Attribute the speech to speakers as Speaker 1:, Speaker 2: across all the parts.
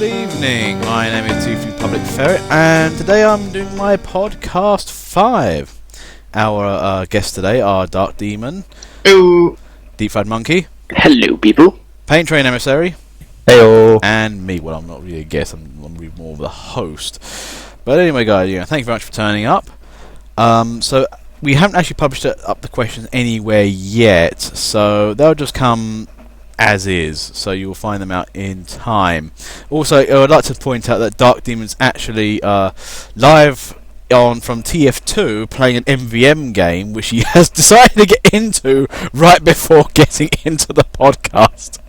Speaker 1: evening, my name is Toothy Public Ferret, and today I'm doing my podcast 5. Our guests today are Dark Demon,
Speaker 2: Hello.
Speaker 1: Deep Fried Monkey,
Speaker 2: Hello, people.
Speaker 1: Paint Train Emissary,
Speaker 3: Heyo.
Speaker 1: and me. Well, I'm not really a guest, I'm really more of the host. But anyway, guys, thank you very much for turning up. So we haven't actually published up the questions anywhere yet, so they'll just come as is, so you will find them out in time. Also, I would like to point out that Dark Demon's actually live on from TF2 playing an MVM game, which he has decided to get into right before getting into the podcast.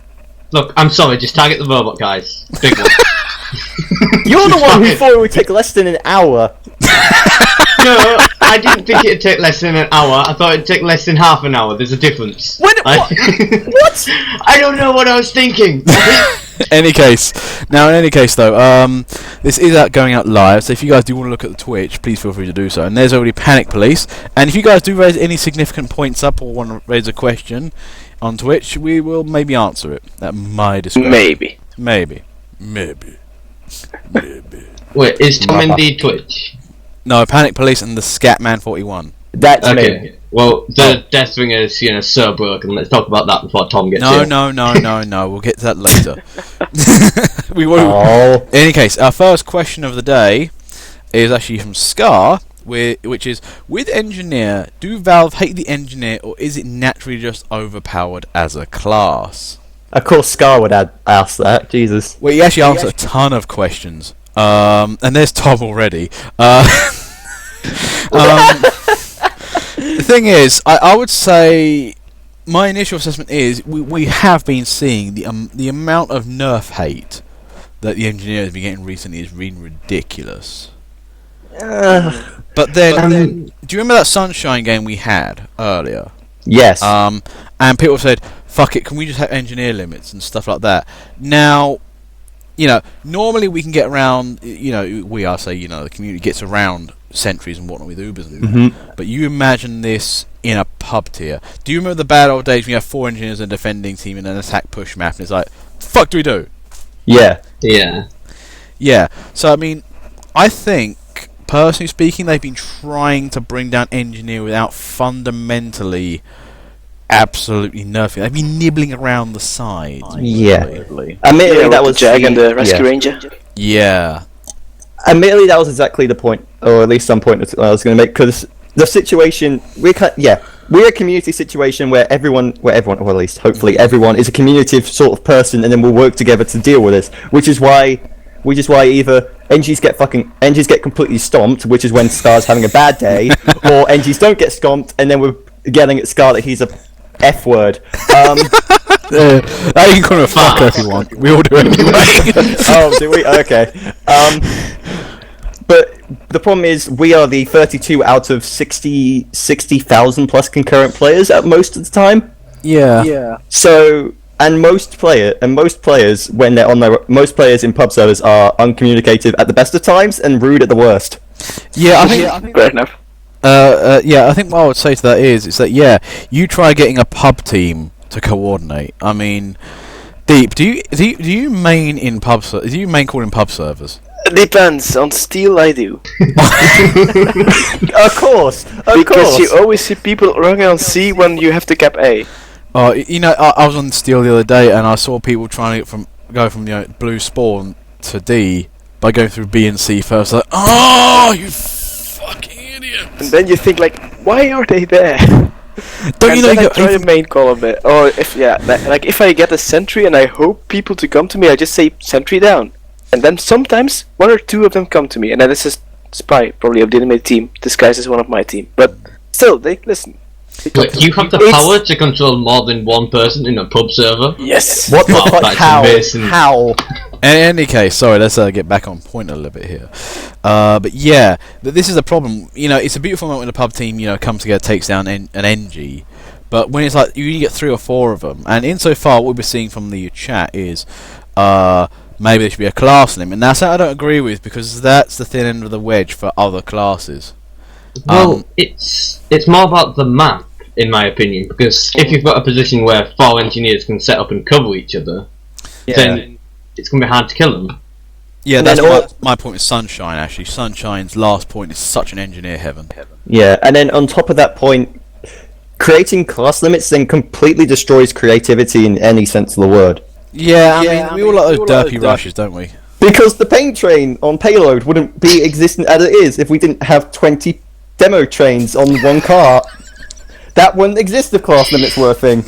Speaker 4: Look, I'm sorry, just target the robot, guys. Big one.
Speaker 3: You're the one who thought it would take less than an hour.
Speaker 4: No, I didn't think it'd take less than an hour. I thought it'd take less than half an hour. There's a difference.
Speaker 3: What? What?
Speaker 4: I don't know what I was thinking.
Speaker 1: In any case, though, this is going out live, so if you guys do want to look at the Twitch, please feel free to do so. And there's already Panic Police, and if you guys do raise any significant points up or want to raise a question on Twitch, we will maybe answer it at my discretion. Maybe.
Speaker 4: Wait, is Tom in the Twitch?
Speaker 1: No, Panic Police and the Scatman 41.
Speaker 3: That's me.
Speaker 4: Okay. Well, the Deathwing is so broken. Let's talk about that before Tom gets in.
Speaker 1: No. We'll get to that later. We will.
Speaker 3: Oh.
Speaker 1: In any case, our first question of the day is actually from Scar, which is: with Engineer, do Valve hate the Engineer, or is it naturally just overpowered as a class?
Speaker 3: Of course, Scar would ask that. Jesus.
Speaker 1: Well, he actually answered a ton of questions. And there's Tom already. The thing is, I would say my initial assessment is we have been seeing the amount of nerf hate that the Engineer has been getting recently is really ridiculous. But then, do you remember that Sunshine game we had earlier?
Speaker 3: Yes.
Speaker 1: And people said, "Fuck it, can we just have Engineer limits and stuff like that?" Now, normally we can get around. The community gets around sentries and whatnot with Ubers and
Speaker 3: Mm-hmm.
Speaker 1: But you imagine this in a pub tier. Do you remember the bad old days when you have 4 engineers and a defending team in an attack push map, and it's like, fuck do we do?
Speaker 3: Yeah.
Speaker 1: Yeah. So I mean, I think personally speaking, they've been trying to bring down Engineer without fundamentally absolutely nerfing. They've been nibbling around the sides.
Speaker 3: Yeah.
Speaker 1: Admittedly,
Speaker 3: that was
Speaker 2: Jag and the Rescue Ranger.
Speaker 1: Yeah.
Speaker 3: Admittedly, that was exactly the point, or at least some point that I was going to make, because the situation we're a community situation where everyone, or at least hopefully everyone, is a community sort of person, and then we'll work together to deal with this. Which is why either NGs get completely stomped, which is when Scar's having a bad day, or NGs don't get stomped, and then we're yelling at Scar that he's a F word.
Speaker 1: You can call him a fucker if you want. We all do anyway.
Speaker 3: Oh, do we? Okay. But the problem is, we are the 32 out of 60,000 plus concurrent players at most of the time.
Speaker 1: Yeah.
Speaker 3: So, most players when they're on most players in pub servers are uncommunicative at the best of times and rude at the worst.
Speaker 1: Yeah, I think
Speaker 2: Fair enough.
Speaker 1: I think what I would say to that is that you try getting a pub team to coordinate. I mean, Deep, do you main in pub? Do you main call in pub servers?
Speaker 2: Depends. On Steel, I do.
Speaker 3: Of course.
Speaker 2: Because you always see people running on C when you have to cap A.
Speaker 1: I was on Steel the other day and I saw people trying to go from blue spawn to D by going through B and C first. Like, oh, you fucking idiot!
Speaker 2: And then you think like, why are they there?
Speaker 1: Don't you know
Speaker 2: I try to main call a bit. Or if I get a sentry and I hope people to come to me, I just say sentry down. And then sometimes 1 or 2 of them come to me, and then this is spy, probably of the enemy team, disguised as one of my team. But still, they listen.
Speaker 4: Wait, you have the power to control more than one person in a pub server?
Speaker 2: Yes.
Speaker 3: What the fuck?
Speaker 4: That's
Speaker 3: How?
Speaker 4: amazing.
Speaker 3: How?
Speaker 1: In any case, sorry, let's get back on point a little bit here. But yeah, this is a problem. It's a beautiful moment when a pub team, comes together, takes down an NG. But when it's like you get 3 or 4 of them, and insofar what we're seeing from the chat is, maybe there should be a class limit. Now, that I don't agree with, because that's the thin end of the wedge for other classes.
Speaker 4: Well, it's more about the map, in my opinion, because if you've got a position where 4 engineers can set up and cover each other, then it's going to be hard to kill them.
Speaker 1: Yeah,
Speaker 3: And
Speaker 1: that's
Speaker 3: then
Speaker 1: my point with Sunshine, actually. Sunshine's last point is such an engineer heaven.
Speaker 3: Yeah, and then on top of that point, creating class limits then completely destroys creativity in any sense of the word.
Speaker 1: Yeah, I mean, we all like those derpy rushes, don't we?
Speaker 3: Because the paint train on Payload wouldn't be existent as it is if we didn't have 20 demo trains on one car. That wouldn't exist if class limits were a thing.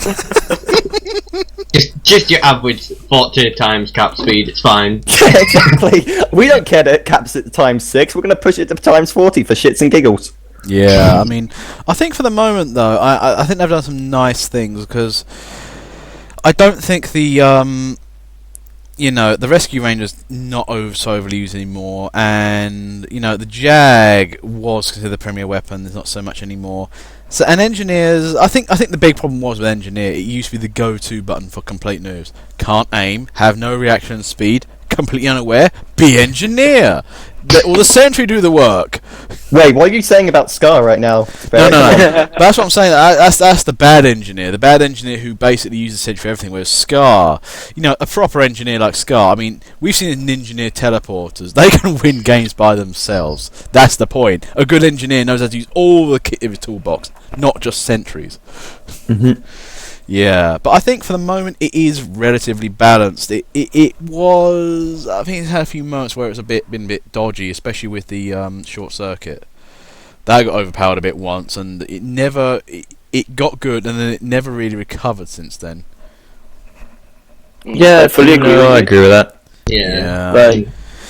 Speaker 4: Just your average 40 times cap speed, it's fine.
Speaker 3: Yeah, exactly. We don't care that it caps it to times 6. We're going to push it to times 40 for shits and giggles.
Speaker 1: Yeah, I mean, I think for the moment, though, I think they've done some nice things, because I don't think the Rescue Ranger's not so overly used anymore, and, the Jag was considered the premier weapon, there's not so much anymore. So, and Engineers, I think the big problem was with Engineer, it used to be the go-to button for complete noobs. Can't aim, have no reaction speed, completely unaware, be Engineer! Let all the Sentry do the work!
Speaker 3: Wait, what are you saying about Scar right now?
Speaker 1: No. That's what I'm saying. That's the bad engineer. The bad engineer who basically uses Sentry for everything. Whereas Scar, a proper engineer like Scar. I mean, we've seen engineer teleporters. They can win games by themselves. That's the point. A good engineer knows how to use all the kit in his toolbox, not just sentries.
Speaker 3: Mm-hmm.
Speaker 1: Yeah, but I think for the moment it is relatively balanced. It was. I think it's had a few moments where it's been a bit dodgy, especially with the short circuit. That got overpowered a bit once, and it got good, and then it never really recovered since then.
Speaker 3: Yeah,
Speaker 2: I fully agree.
Speaker 3: I agree with that.
Speaker 4: Yeah.
Speaker 3: Right.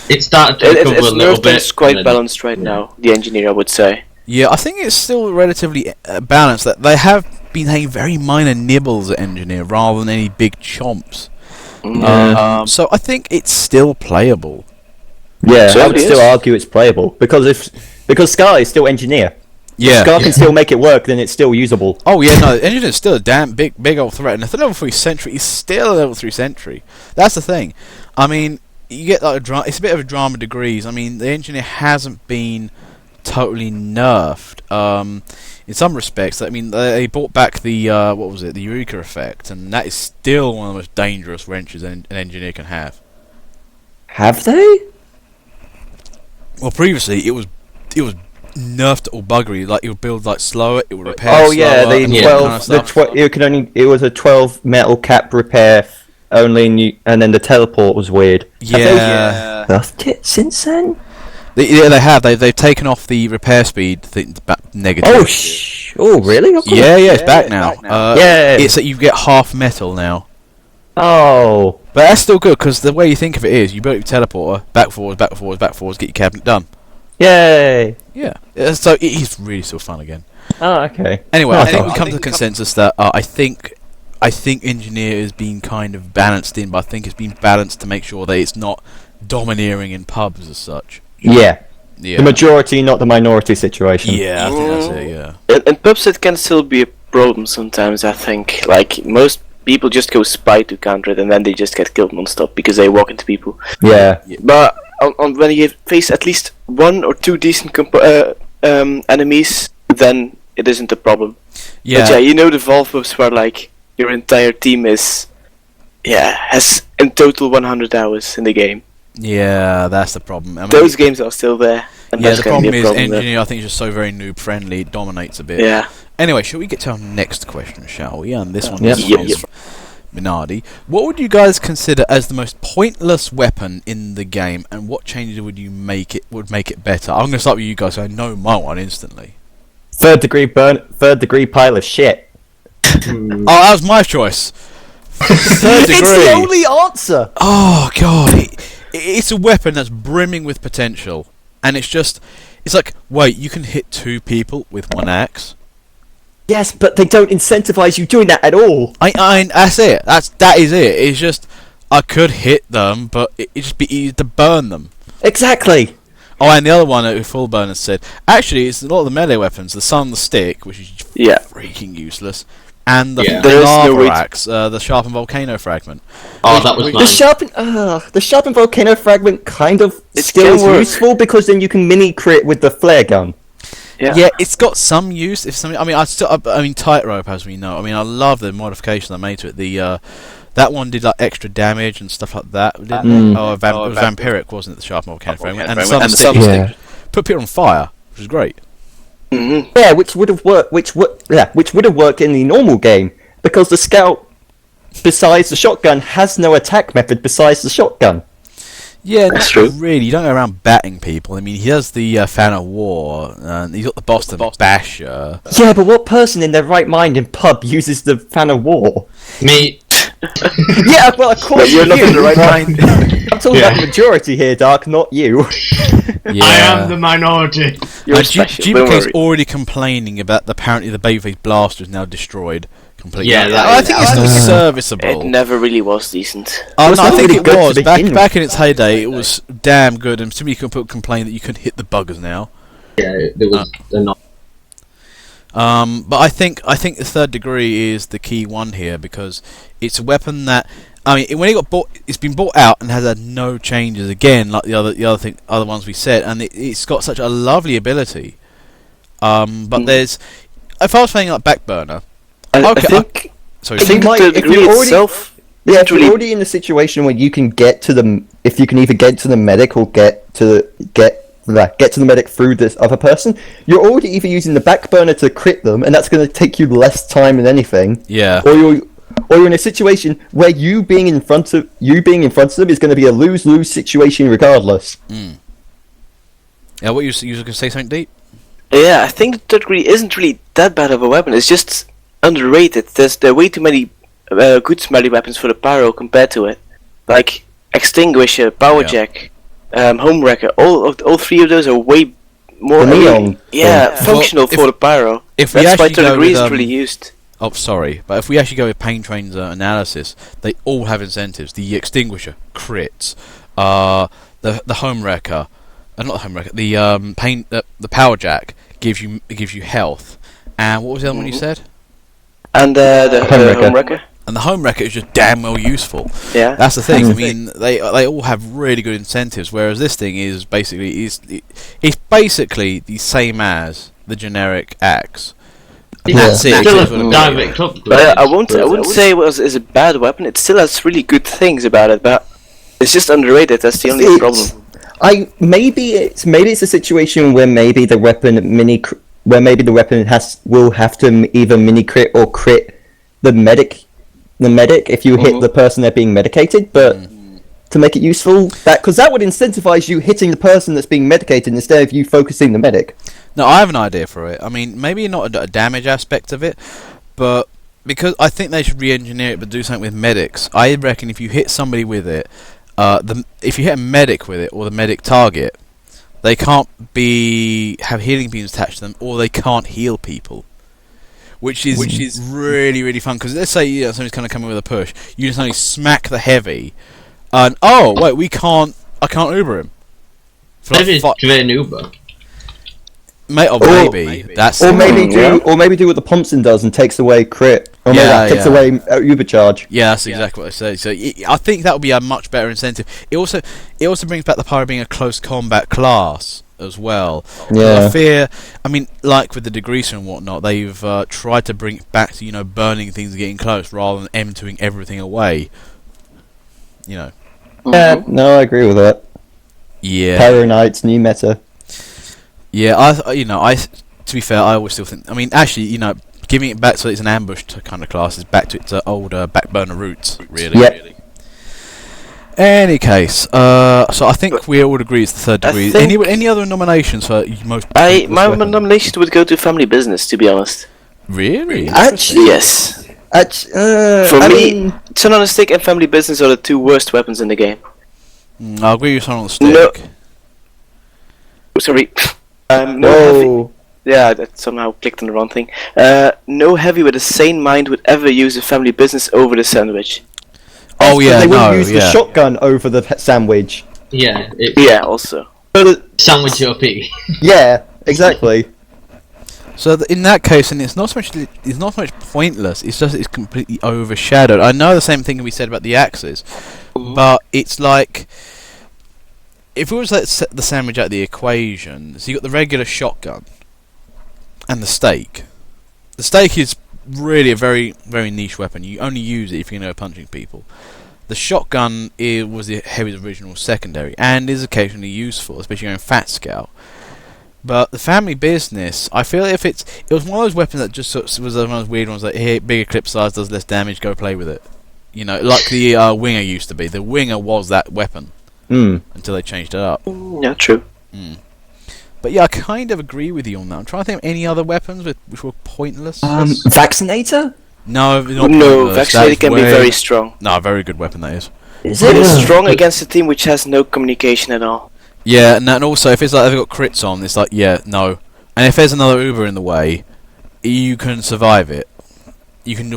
Speaker 4: It started to recover a little bit.
Speaker 2: It's quite balanced right now, the Engineer, I would say.
Speaker 1: Yeah, I think it's still relatively balanced. That they have been having very minor nibbles at Engineer rather than any big chomps. So I think it's still playable.
Speaker 3: Yeah,
Speaker 2: So
Speaker 3: I would
Speaker 2: it
Speaker 3: still
Speaker 2: is.
Speaker 3: argue it's playable because Scar is still Engineer.
Speaker 1: Yeah.
Speaker 3: If Scar can still make it work, then it's still usable.
Speaker 1: Oh yeah, no, Engineer is still a damn big old threat, and the level 3 Sentry is still a level 3 Sentry. That's the thing. I mean, you get like it's a bit of a drama degrees. I mean, the Engineer hasn't been totally nerfed. In some respects, I mean, they brought back the the Eureka effect, and that is still one of the most dangerous wrenches an engineer can have.
Speaker 3: Have they?
Speaker 1: Well, previously it was nerfed all buggery. Like it would build like slower, it would repair.
Speaker 3: Oh
Speaker 1: slower,
Speaker 3: yeah, the
Speaker 1: and
Speaker 3: 12.
Speaker 1: that kind of stuff.
Speaker 3: It was a 12 metal cap repair only, and then the teleport was weird.
Speaker 1: Yeah.
Speaker 3: Buffed it since then.
Speaker 1: They have. They've taken off the repair speed negative.
Speaker 3: Oh really? Okay.
Speaker 1: Yeah, it's back now.
Speaker 3: Yeah.
Speaker 1: It's that you get half metal now.
Speaker 3: Oh.
Speaker 1: But that's still good, because the way you think of it is, you build your teleporter, back forwards, get your cabinet done.
Speaker 3: Yay.
Speaker 1: Yeah. So it is really still fun again.
Speaker 3: Oh, okay.
Speaker 1: Anyway,
Speaker 3: Oh,
Speaker 1: I think
Speaker 3: okay.
Speaker 1: we come to the consensus that I think Engineer has been kind of balanced in, but I think it's been balanced to make sure that it's not domineering in pubs as such.
Speaker 3: Yeah.
Speaker 1: Yeah.
Speaker 3: The majority, not the minority situation.
Speaker 1: Yeah, I think that's it, yeah.
Speaker 2: In pubs, it can still be a problem sometimes, I think. Like, most people just go spy to counter it, and then they just get killed non-stop because they walk into people.
Speaker 3: Yeah.
Speaker 2: But when you face at least one or two decent enemies, then it isn't a problem.
Speaker 1: Yeah.
Speaker 2: But yeah, the Valve pubs where, like, your entire team has in total 100 hours in the game.
Speaker 1: Yeah, that's the problem. I mean,
Speaker 2: Those games are still there. And
Speaker 1: yeah,
Speaker 2: that's
Speaker 1: the
Speaker 2: gonna be
Speaker 1: problem
Speaker 2: a
Speaker 1: is
Speaker 2: problem there.
Speaker 1: Engineer, I think, is just so very noob friendly, it dominates a bit.
Speaker 2: Yeah.
Speaker 1: Anyway, shall we get to our next question, shall we? And this one
Speaker 3: Yep.
Speaker 1: is
Speaker 2: Yep.
Speaker 1: from Minardi. What would you guys consider as the most pointless weapon in the game, and what changes would make it better? I'm going to start with you guys, so I know my one instantly.
Speaker 3: Third degree pile of shit.
Speaker 1: Oh, that was my choice. Third degree.
Speaker 3: It's the only answer.
Speaker 1: Oh god, it's a weapon that's brimming with potential, and it's like, wait, you can hit two people with one axe.
Speaker 3: Yes, but they don't incentivize you doing that at all.
Speaker 1: That's it. That is it. It's just I could hit them, but it'd just be easy to burn them.
Speaker 3: Exactly.
Speaker 1: Oh, and the other one who full burner said, actually, it's a lot of the melee weapons. The sun, the stick, which is freaking useless, and the
Speaker 2: There is no
Speaker 1: lava
Speaker 2: way to-
Speaker 1: axe, the sharpened volcano fragment.
Speaker 4: Oh, that was
Speaker 3: The
Speaker 4: mine.
Speaker 3: sharpened volcano fragment kind of
Speaker 2: It
Speaker 3: still
Speaker 2: can
Speaker 3: is
Speaker 2: work.
Speaker 3: useful because then you can mini crit with the flare gun.
Speaker 1: Yeah, it's got some use. If something, I mean, tightrope, as we know. I mean, I love the modification I made to it. That That one did like extra damage and stuff like that, didn't it? Oh, it was vampiric, wasn't it? The sharp mechanic frame, and the sun stick put people on fire, which is great.
Speaker 2: Mm-hmm.
Speaker 3: Yeah, which would have worked. Which would have worked in the normal game because the scout, besides the shotgun, has no attack method besides the shotgun.
Speaker 1: Yeah,
Speaker 2: that's
Speaker 1: not
Speaker 2: true.
Speaker 1: Really, you don't go around batting people. I mean, he does the fan of war, and he's got the Boston Basher.
Speaker 3: Yeah, but what person in their right mind in pub uses the fan of war?
Speaker 4: Me.
Speaker 3: Yeah, well, of course
Speaker 2: You're not in the right mind.
Speaker 3: I'm talking about the majority here, Dark, not you.
Speaker 1: Yeah.
Speaker 4: I am the minority.
Speaker 2: You're special. Don't
Speaker 1: GBK's
Speaker 2: worry.
Speaker 1: already complaining about apparently the babyface blaster is now destroyed completely.
Speaker 4: Yeah, that
Speaker 1: I
Speaker 4: is-
Speaker 1: think it's still serviceable.
Speaker 2: It never really was decent.
Speaker 1: Oh,
Speaker 3: It was
Speaker 1: no, I
Speaker 3: not
Speaker 1: think
Speaker 3: really
Speaker 1: it
Speaker 3: good to
Speaker 1: was.
Speaker 3: begin
Speaker 1: Back in its heyday, it was damn good, and too many people complain that you couldn't hit the buggers now.
Speaker 4: Yeah, there was enough.
Speaker 1: But I think the third degree is the key one here because it's a weapon that when it got bought, it's been bought out and has had no changes again, like the other ones we said, and it's got such a lovely ability. But there's, if I was playing like Backburner,
Speaker 2: I
Speaker 1: okay,
Speaker 2: think
Speaker 1: sorry,
Speaker 2: I think
Speaker 3: might-
Speaker 2: the
Speaker 3: if
Speaker 2: degree
Speaker 3: you're already-
Speaker 2: itself
Speaker 3: Yeah,
Speaker 2: isn't
Speaker 3: if you're
Speaker 2: really.
Speaker 3: already in a situation where you can get to the, if you can either get to the medic or get to the medic through this other person, you're already either using the back burner to crit them, and that's going to take you less time than anything.
Speaker 1: yeah.
Speaker 3: Or you're in a situation where you being in front of them is going to be a lose-lose situation regardless.
Speaker 1: Yeah, what you were going to say something deep?
Speaker 2: Yeah, I think the third degree isn't really that bad of a weapon. It's just underrated. There are way too many good smelly weapons for the pyro compared to it, like extinguisher, power jack, home wrecker. All three of those are way more
Speaker 3: The neon
Speaker 2: functional
Speaker 1: Well,
Speaker 2: for the pyro.
Speaker 1: if we
Speaker 2: That's why
Speaker 1: actually
Speaker 2: third
Speaker 1: go
Speaker 2: degree
Speaker 1: with,
Speaker 2: isn't really used.
Speaker 1: Oh, sorry, but if we actually go with Pain Train's analysis, they all have incentives. The extinguisher, crits, the home wrecker, not the home wrecker, the power jack gives you health, and what was the other one you said?
Speaker 2: And the home wrecker.
Speaker 1: And the home wrecker is just damn well useful.
Speaker 2: Yeah.
Speaker 1: That's the thing. I mean, they all have really good incentives, whereas this thing is basically it's basically the same as the generic axe. That's it.
Speaker 4: Still
Speaker 1: It's what it
Speaker 4: a
Speaker 1: is.
Speaker 4: direct upgrade.
Speaker 2: But I wouldn't say it's a bad weapon. It still has really good things about it, but it's just underrated. That's the only
Speaker 3: It's-
Speaker 2: problem.
Speaker 3: Maybe it's a situation where maybe the weapon will have to either mini crit or crit the medic if you hit the person they're being medicated, but to make it useful, because that would incentivize you hitting the person that's being medicated instead of you focusing the medic.
Speaker 1: No, I have an idea for it. I mean, maybe not a damage aspect of it, but because I think they should re-engineer it, but do something with medics. I reckon if you hit somebody with it, if you hit a medic with it or the medic target, they can't have healing beams attached to them, or they can't heal people. Which is really, really fun, because let's say somebody's kind of coming with a push, you just only smack the heavy, and oh wait, I can't Uber him. For like
Speaker 4: Maybe create an Uber.
Speaker 1: Maybe that's
Speaker 3: Or
Speaker 1: it.
Speaker 3: maybe do what the Thompson does and takes away crit, or maybe
Speaker 1: Yeah,
Speaker 3: that takes
Speaker 1: yeah.
Speaker 3: away Ubercharge.
Speaker 1: Yeah, that's exactly what I say. So I think that would be a much better incentive. It also brings back the pyro being a close combat class as well.
Speaker 3: Yeah.
Speaker 1: I mean, like with the degreaser and whatnot, they've tried to bring it back to burning things and getting close rather than emptying everything away.
Speaker 3: Yeah, no, I agree with that.
Speaker 1: Yeah.
Speaker 3: Pyro Knights, new meta.
Speaker 1: Yeah, I to be fair, I always still think. I mean, actually, giving it back so it's an ambush kind of class is back to its older backburner roots, really.
Speaker 3: Yep.
Speaker 1: Really. Any case, so I think we all agree it's the third
Speaker 2: I
Speaker 1: degree.
Speaker 2: think-
Speaker 1: Any other nominations for most?
Speaker 2: My
Speaker 1: weapon?
Speaker 2: nominations would go to family business, to be honest.
Speaker 1: Really?
Speaker 3: Actually,
Speaker 2: Yes.
Speaker 3: for
Speaker 2: For me, Son on a Stick and family business are the two worst weapons in the game.
Speaker 1: I'll agree with Son on the Stick.
Speaker 2: No. Oh, sorry. No heavy.
Speaker 3: whoa.
Speaker 2: Yeah, that somehow clicked on the wrong thing. No heavy with a sane mind would ever use a family business over the sandwich.
Speaker 1: Oh yeah,
Speaker 3: they wouldn't
Speaker 1: no,
Speaker 3: use
Speaker 1: yeah.
Speaker 3: the shotgun over the sandwich.
Speaker 4: Yeah, it's
Speaker 2: Yeah, also.
Speaker 4: sandwich OP.
Speaker 3: Yeah, exactly.
Speaker 1: So in that case, and it's not so much pointless. It's just it's completely overshadowed. I know the same thing can be said about the axes, but it's like if we was to set the sandwich out of the equation, so you got the regular shotgun and the stake. The stake is really a very, very niche weapon. You only use it if you're going to go punching people. The shotgun was the heavy's original secondary, and is occasionally useful, especially going Fat Scout. But the family business, I feel if it was one of those weapons that just sort of was one of those weird ones that here, bigger clip size, does less damage, go play with it. You know, like the Winger used to be. The Winger was that weapon until they changed it up.
Speaker 2: Yeah, true.
Speaker 1: But yeah, I kind of agree with you on that. I'm trying to think of any other weapons which were pointless.
Speaker 3: Vaccinator?
Speaker 1: No, not
Speaker 2: No,
Speaker 1: pointless.
Speaker 2: Vaccinator
Speaker 1: That's
Speaker 2: can be
Speaker 1: way-
Speaker 2: very strong.
Speaker 1: No, a very good weapon that is.
Speaker 3: Is
Speaker 2: It
Speaker 3: it?
Speaker 2: is strong against a team which has no communication at all.
Speaker 1: Yeah, and also if it's like they've got crits on, it's like no. And if there's another Uber in the way, you can survive it. You can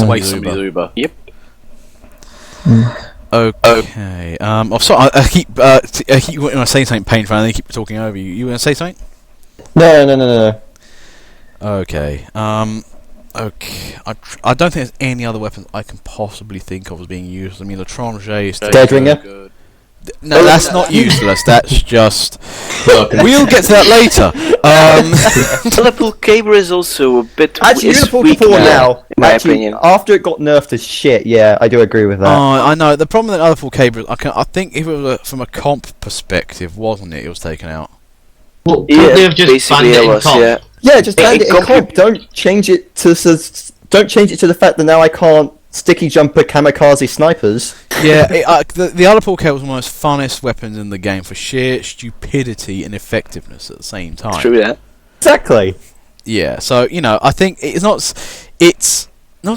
Speaker 1: waste the Uber.
Speaker 2: Yep.
Speaker 1: Okay. I'm sorry. I keep when I say something painful, and they keep talking over you. You want to say something?
Speaker 3: No.
Speaker 1: Okay. Okay. I don't think there's any other weapons I can possibly think of as being used. I mean, the Tranche is still
Speaker 3: Deadringer?
Speaker 1: good. No, that's not useless. That's just. We'll get to that later.
Speaker 2: Liverpool Caber is also a bit
Speaker 3: Actually,
Speaker 2: is
Speaker 3: Liverpool
Speaker 2: weak
Speaker 3: before
Speaker 2: now,
Speaker 3: now,
Speaker 2: in my
Speaker 3: actually,
Speaker 2: opinion.
Speaker 3: after it got nerfed to shit, yeah, I do agree with that.
Speaker 1: I know. The problem with other full cable, I think if it was from a comp perspective, wasn't it? It was taken out.
Speaker 4: Well,
Speaker 2: Yeah,
Speaker 4: could they have just
Speaker 2: basically
Speaker 4: banned it
Speaker 2: it
Speaker 4: in
Speaker 2: was,
Speaker 4: comp?
Speaker 2: yeah.
Speaker 3: Yeah, just
Speaker 2: Yeah,
Speaker 3: hand
Speaker 2: it
Speaker 3: it in comp. Don't change it to the fact that now I can't sticky jumper kamikaze snipers.
Speaker 1: Yeah, the other pull cable was one of the most funnest weapons in the game for sheer stupidity and effectiveness at the same time.
Speaker 2: True that.
Speaker 3: Exactly.
Speaker 1: Yeah, so I think it's not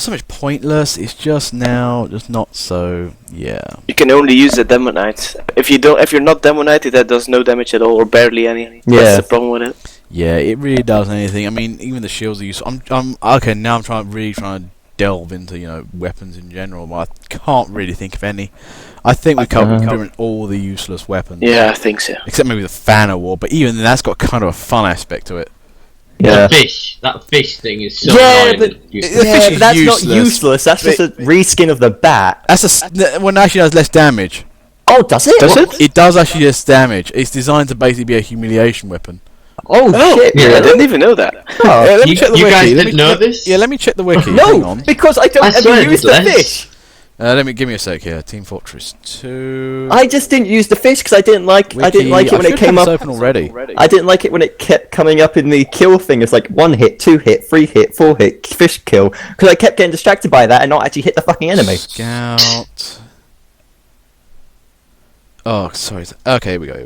Speaker 1: so much pointless. It's just not so. Yeah.
Speaker 2: You can only use the Demon Knight. If you're not Demon Knight, that does no damage at all or barely any.
Speaker 3: Yeah.
Speaker 2: That's the problem with it.
Speaker 1: Yeah, it really does anything. I mean, even the shields are useful. I'm okay now. I'm trying to delve into weapons in general, but I can't really think of any. I think we covered pretty much all the useless weapons.
Speaker 2: Yeah, I think so.
Speaker 1: Except maybe the Fan Award, but even then that's got kind of a fun aspect to it.
Speaker 3: Yeah.
Speaker 4: That fish thing is so
Speaker 3: Yeah,
Speaker 4: annoying.
Speaker 3: but
Speaker 4: and useless.
Speaker 1: The fish is
Speaker 3: that's
Speaker 1: useless.
Speaker 3: not useless. That's just a reskin of the bat.
Speaker 1: That's one actually does less damage.
Speaker 3: Oh, does it?
Speaker 2: Does it?
Speaker 1: It does actually less damage. It's designed to basically be a humiliation weapon.
Speaker 3: Oh, shit!
Speaker 4: yeah,
Speaker 2: I
Speaker 3: really?
Speaker 2: didn't even know that.
Speaker 3: Oh.
Speaker 1: Let me
Speaker 4: You-
Speaker 1: check the
Speaker 4: you
Speaker 1: wiki.
Speaker 4: guys
Speaker 1: Let
Speaker 4: didn't
Speaker 1: me-
Speaker 4: know
Speaker 1: let-
Speaker 4: this?
Speaker 1: Yeah, let me check the wiki. Hang
Speaker 3: No,
Speaker 1: on.
Speaker 3: because I don't
Speaker 4: I
Speaker 3: ever
Speaker 4: swear
Speaker 3: use the
Speaker 4: it's less.
Speaker 3: fish.
Speaker 1: Give me a sec here. Team Fortress 2.
Speaker 3: I just didn't use the fish because I didn't like it when it came up.
Speaker 1: Open already.
Speaker 3: I didn't like it when it kept coming up in the kill thing. It's like 1 hit, 2 hit, 3 hit, 4 hit, fish kill. Because I kept getting distracted by that and not actually hit the fucking enemy.
Speaker 1: Scout. Oh, sorry. Okay, here we go.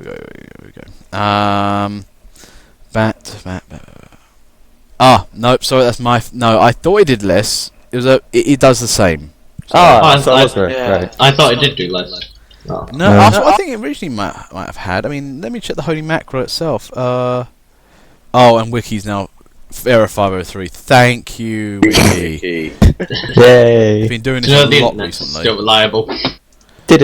Speaker 1: Bat. Ah, nope. Sorry, that's my. No, I thought it did less. It does the same.
Speaker 3: So I was right.
Speaker 2: yeah.
Speaker 3: right.
Speaker 4: I thought it did do less. Oh.
Speaker 1: No, I think it originally might have had. I mean, let me check the Holy Macro itself. And Wiki's now Error 503. Thank you, Wiki.
Speaker 3: Yay.
Speaker 1: Been doing this
Speaker 4: No,
Speaker 1: a
Speaker 4: the
Speaker 1: lot
Speaker 4: internet's
Speaker 1: recently.
Speaker 4: still reliable.
Speaker 3: Do.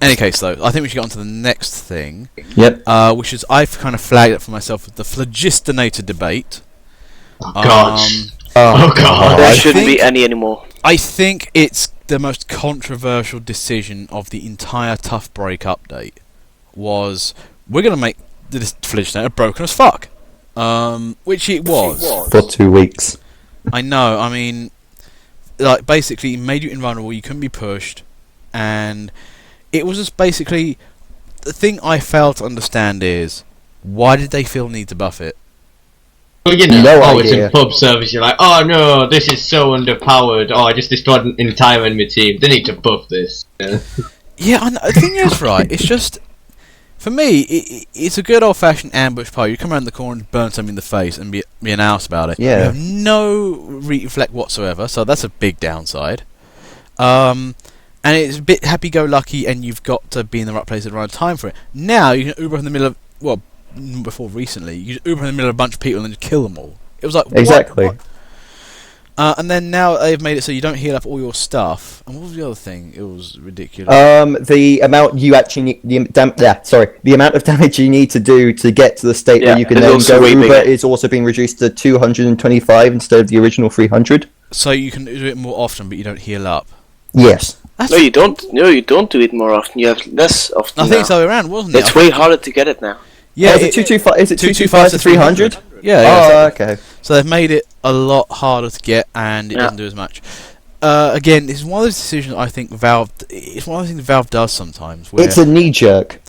Speaker 1: Any case, though, I think we should get on to the next thing,
Speaker 3: Yep.
Speaker 1: which is I've kind of flagged it for myself with the Phlogistinator debate.
Speaker 4: Oh god.
Speaker 3: Oh,
Speaker 4: God.
Speaker 2: There
Speaker 1: I
Speaker 2: shouldn't be
Speaker 1: think-
Speaker 2: any anymore.
Speaker 1: I think it's the most controversial decision of the entire Tough Break update. Was we're going to make this Phlogistinator broken as fuck. Which it was.
Speaker 3: For 2 weeks.
Speaker 1: I know, I mean, like, basically, it made you invulnerable, you couldn't be pushed, and it was just basically, the thing I fail to understand is, why did they feel the need to buff it?
Speaker 4: Well,
Speaker 3: No
Speaker 4: it's
Speaker 3: idea.
Speaker 4: in pub service, you're like, oh no, this is so underpowered, oh, I just destroyed an entire enemy team, they need to buff this. Yeah.
Speaker 1: Yeah, I know, the thing is, right, it's just, for me, it's a good old-fashioned ambush party. You come around the corner and burn something in the face and be an ass about it.
Speaker 3: Yeah.
Speaker 1: You have no reflect whatsoever, so that's a big downside. And it's a bit happy-go-lucky, and you've got to be in the right place at the right time for it. Now, you can Uber in the middle of, well, before recently, you can Uber in the middle of a bunch of people and just kill them all. It was like,
Speaker 3: Exactly.
Speaker 1: what? And then now they've made it so you don't heal up all your stuff. And what was the other thing? It was ridiculous.
Speaker 3: The amount you actually need, the amount of damage you need to do to get to the state
Speaker 2: Yeah,
Speaker 3: where you can
Speaker 2: it's
Speaker 3: then
Speaker 2: also
Speaker 3: go
Speaker 2: way
Speaker 3: Uber
Speaker 2: bigger.
Speaker 3: is also being reduced to 225 instead of the original 300.
Speaker 1: So you can do it more often, but you don't heal up.
Speaker 3: Yes.
Speaker 2: No, you don't. No, you don't do it more often. You have less often.
Speaker 1: I think
Speaker 2: now.
Speaker 1: it's the other way around, wasn't it?
Speaker 2: It's way harder to get it now.
Speaker 1: Yeah,
Speaker 3: is it 225? Is it 225 to 300?
Speaker 1: Yeah.
Speaker 3: Okay.
Speaker 1: So they've made it a lot harder to get, and it doesn't do as much. Again, this is one of those decisions I think Valve. It's one of the things Valve does sometimes. Where,
Speaker 3: It's a knee jerk.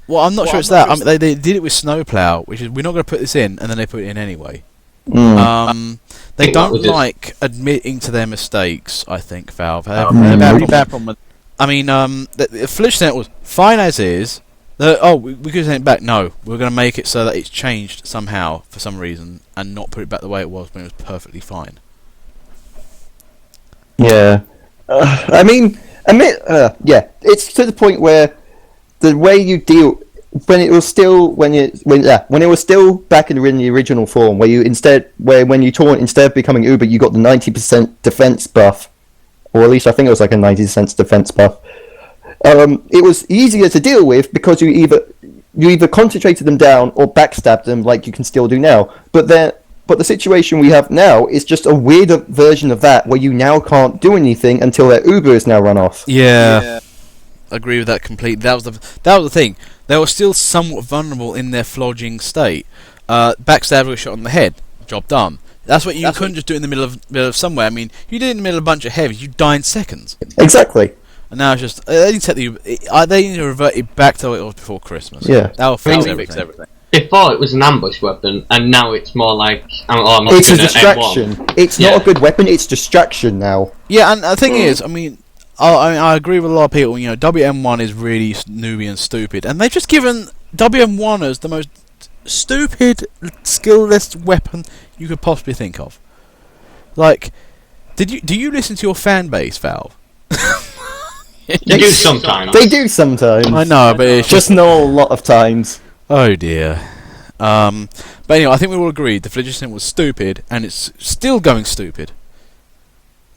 Speaker 1: well, I'm not sure it's that. I mean, they did it with Snowplow, which is we're not going to put this in, and then they put it in anyway. They don't like admitting to their mistakes. I think Valve have a pretty bad problem with. I mean, the Flight was fine as is. We could send it back. No, we're going to make it so that it's changed somehow for some reason, and not put it back the way it was when it was perfectly fine.
Speaker 3: Yeah. It's to the point where the way you deal when it was still when it was still back in the original form, when you taunt instead of becoming Uber, you got the 90% defense buff, or at least I think it was like a 90% defense buff. It was easier to deal with because you either concentrated them down or backstabbed them like you can still do now. But the situation we have now is just a weirder version of that, where you now can't do anything until their Uber is now run off.
Speaker 1: Yeah. Agree with that completely. That was the thing. They were still somewhat vulnerable in their flogging state. Backstabber was shot on the head. Job done. That's what you couldn't just do it in the middle of somewhere. I mean, you did it in the middle of a bunch of heavies, you die in seconds.
Speaker 3: Exactly.
Speaker 1: And now it's just they need to revert it back to what it was before Christmas.
Speaker 3: Yeah,
Speaker 1: that will fix everything.
Speaker 4: Before it was an ambush weapon, and now it's more like
Speaker 3: it's a distraction. It's not a good weapon. It's distraction now.
Speaker 1: Yeah, and the thing is, I mean, I agree with a lot of people. You know, WM1 is really newbie and stupid, and they've just given WM1ers the most stupid, skill-less weapon you could possibly think of. Like, do you listen to your fan base, Valve?
Speaker 4: They do sometimes.
Speaker 3: They do sometimes.
Speaker 1: I know, but it's
Speaker 3: just not a lot of times.
Speaker 1: Oh dear. But anyway, I think we all agreed the Phlogiston was stupid, and it's still going stupid.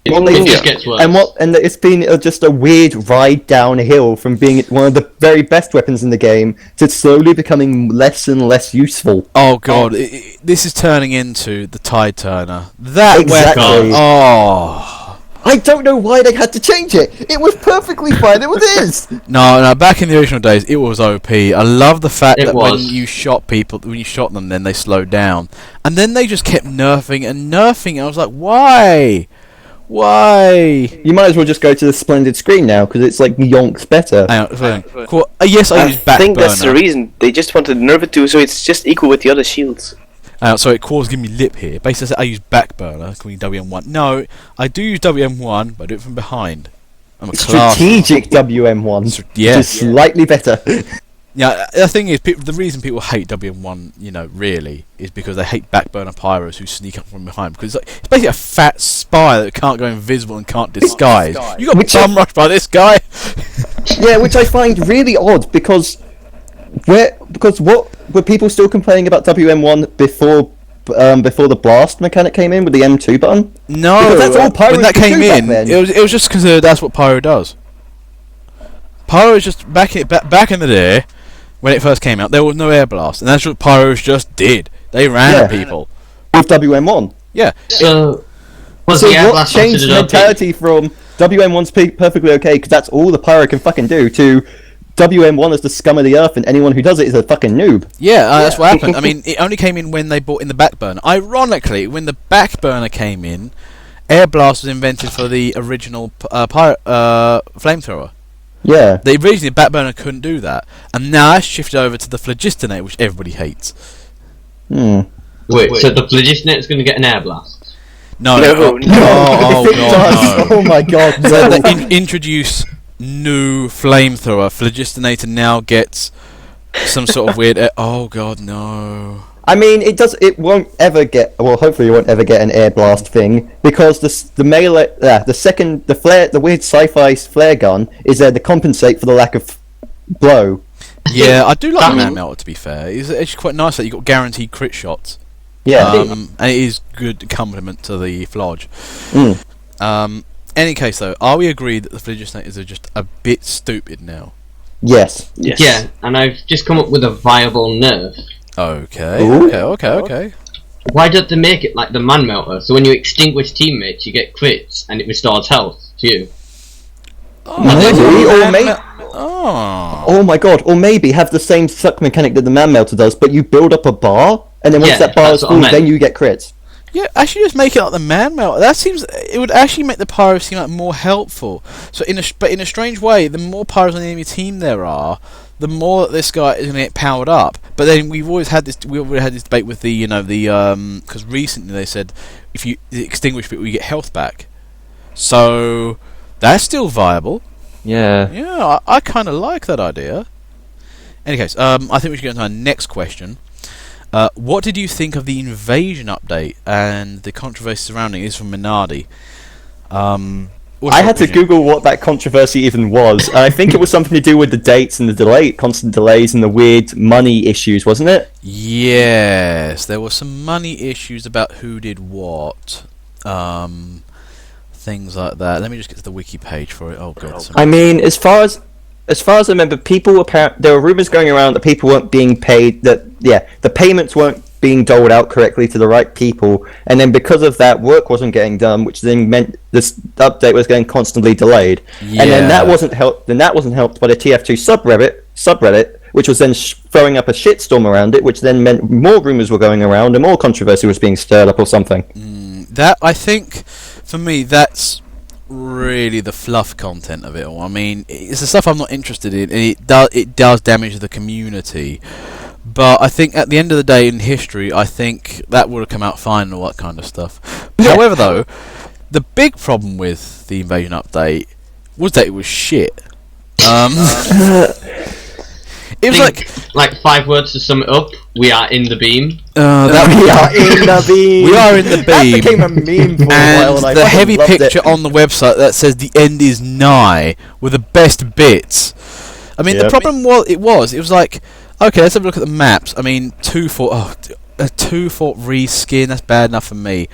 Speaker 4: It just gets worse.
Speaker 3: And it's been just a weird ride downhill from being one of the very best weapons in the game to slowly becoming less and less useful.
Speaker 1: Oh god, this is turning into the Tide Turner. That
Speaker 3: exactly.
Speaker 1: weapon. Oh.
Speaker 3: I don't know why they had to change it. It was perfectly fine. It was
Speaker 1: No. Back in the original days, it was OP. I love the fact that
Speaker 4: when
Speaker 1: you shot them, then they slowed down, and then they just kept nerfing and nerfing. And I was like, why? Why?
Speaker 3: You might as well just go to the splendid screen now because it's like yonks better.
Speaker 1: Cool. Yes, I use Backburner.
Speaker 2: I think that's the reason. They just wanted to nerf it to so it's just equal with the other shields.
Speaker 1: Sorry, Core's giving me lip here. Basically, I said I use Backburner, calling WM1. No, I do use WM1, but I do it from behind. I'm a
Speaker 3: strategic WM1.
Speaker 1: Yeah.
Speaker 3: Just slightly better.
Speaker 1: Yeah, the thing is, the reason people hate WM1, really, is because they hate Backburner Pyros who sneak up from behind. Because it's basically a fat spy that can't go invisible and can't disguise. You got bum rushed by this guy.
Speaker 3: Yeah, which I find really odd because what were people still complaining about WM1 before the blast mechanic came in with the M2 button?
Speaker 1: No,
Speaker 3: because that's all Pyro
Speaker 1: when that came in,
Speaker 3: then.
Speaker 1: it was just because that's what Pyro does. Pyro is just back in the day when it first came out. There was no air blast, and that's what Pyros just did. They ran at people
Speaker 3: with WM1.
Speaker 1: Yeah.
Speaker 3: So what changed the mentality from WM1's perfectly okay because that's all the Pyro can fucking do to WM1 is the scum of the earth, and anyone who does it is a fucking noob.
Speaker 1: Yeah, that's what happened. I mean, it only came in when they brought in the Backburner. Ironically, when the Backburner came in, Air Blast was invented for the original flamethrower.
Speaker 3: Yeah.
Speaker 1: They originally, the Backburner couldn't do that, and now it's shifted over to the Phlogistonate, which everybody hates.
Speaker 4: Wait, so the Phlogistonate is going to get an Air Blast?
Speaker 1: No.
Speaker 2: No.
Speaker 1: Oh god, no.
Speaker 3: Oh my god,
Speaker 1: So
Speaker 3: no.
Speaker 1: they introduce new flamethrower. Phlogistonator now gets some sort of weird. Oh god, no.
Speaker 3: I mean, it won't ever get. Well, hopefully, it won't ever get an air blast thing because the melee, the weird sci-fi flare gun is there to compensate for the lack of blow.
Speaker 1: Yeah, I do like the Man Melter. To be fair, it's actually quite nice that you got guaranteed crit shots.
Speaker 3: Yeah,
Speaker 1: and it is good accompaniment to the Flodge.
Speaker 3: Mm.
Speaker 1: Any case though, are we agreed that the Phlogistonators are just a bit stupid now?
Speaker 3: Yes.
Speaker 4: Yeah, and I've just come up with a viable nerf.
Speaker 1: Okay.
Speaker 4: Why don't they make it like the Man Melter? So when you extinguish teammates, you get crits and it restores health to you.
Speaker 3: Maybe, or maybe. Oh my god! Or maybe have the same suck mechanic that the man melter does, but you build up a bar, and then once that bar is full, then you get crits.
Speaker 1: Yeah, actually, just make it like the man melt. That seems it would actually make the pyros seem like more helpful. So in a strange way, the more pyros on the enemy team there are, the more that this guy is going to get powered up. But then we already had this debate with the because recently they said if you extinguish people, you get health back. So that's still viable.
Speaker 3: Yeah.
Speaker 1: Yeah, I kind of like that idea. Any case, I think we should get into our next question. What did you think of the invasion update and the controversy surrounding it? This is from Minardi.
Speaker 3: I had to Google what that controversy even was. And I think it was something to do with the dates and the constant delays and the weird money issues, wasn't it?
Speaker 1: Yes, there were some money issues about who did what. Things like that. Let me just get to the wiki page for it. Oh god.
Speaker 3: I mean, as far as I remember, there were rumors going around that people weren't being paid. The payments weren't being doled out correctly to the right people, and then because of that, work wasn't getting done, which then meant this update was getting constantly delayed.
Speaker 1: Yeah.
Speaker 3: And then that wasn't helped. Then that wasn't helped by the TF2 subreddit, which was then throwing up a shitstorm around it, which then meant more rumors were going around and more controversy was being stirred up or something.
Speaker 1: That, I think, for me, that's really the fluff content of it all. I mean, it's the stuff I'm not interested in, and it does damage the community. But I think at the end of the day, in history, I think that would have come out fine and all that kind of stuff. Yeah. However, though, the big problem with the invasion update was that it was shit. It was
Speaker 4: like 5 words to sum it up. We are in the beam.
Speaker 3: We are in the beam.
Speaker 1: We are in the beam.
Speaker 3: That became a meme for a while, and I
Speaker 1: the heavy picture
Speaker 3: it.
Speaker 1: on the website that says the end is nigh with the best bits. I mean, the problem was like, okay, let's have a look at the maps. I mean, a 2-fort reskin, that's bad enough for me.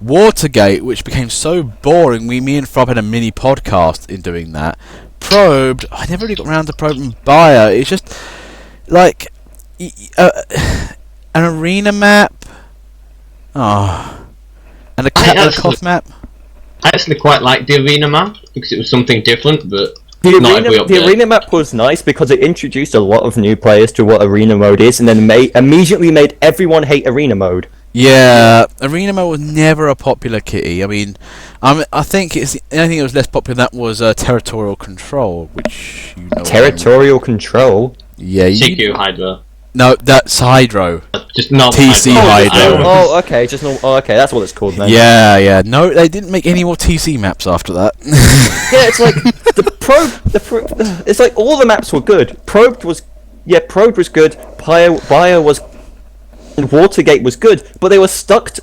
Speaker 1: Watergate, which became so boring, me and Frob had a mini podcast in doing that. Probed, I never really got around to Probe and Bio. It's just like an arena map. And a cough map.
Speaker 4: I actually quite liked the arena map because it was something different, but
Speaker 3: the arena map was nice because it introduced a lot of new players to what arena mode is, and then immediately made everyone hate arena mode.
Speaker 1: Yeah, arena mode was never a popular kitty. I mean, I think the only thing that was less popular than that was territorial control, which you know.
Speaker 3: Territorial control.
Speaker 1: Yeah,
Speaker 4: CQ Hydra.
Speaker 1: No, that's Hydro.
Speaker 4: Just not
Speaker 1: TC Hydro.
Speaker 3: Oh, okay, just normal. Oh, okay, that's what it's called then.
Speaker 1: Yeah. No, they didn't make any more TC maps after that.
Speaker 3: Yeah, it's like it's like all the maps were good. Probed was good. Bio was, and Watergate was good, but they were stuck.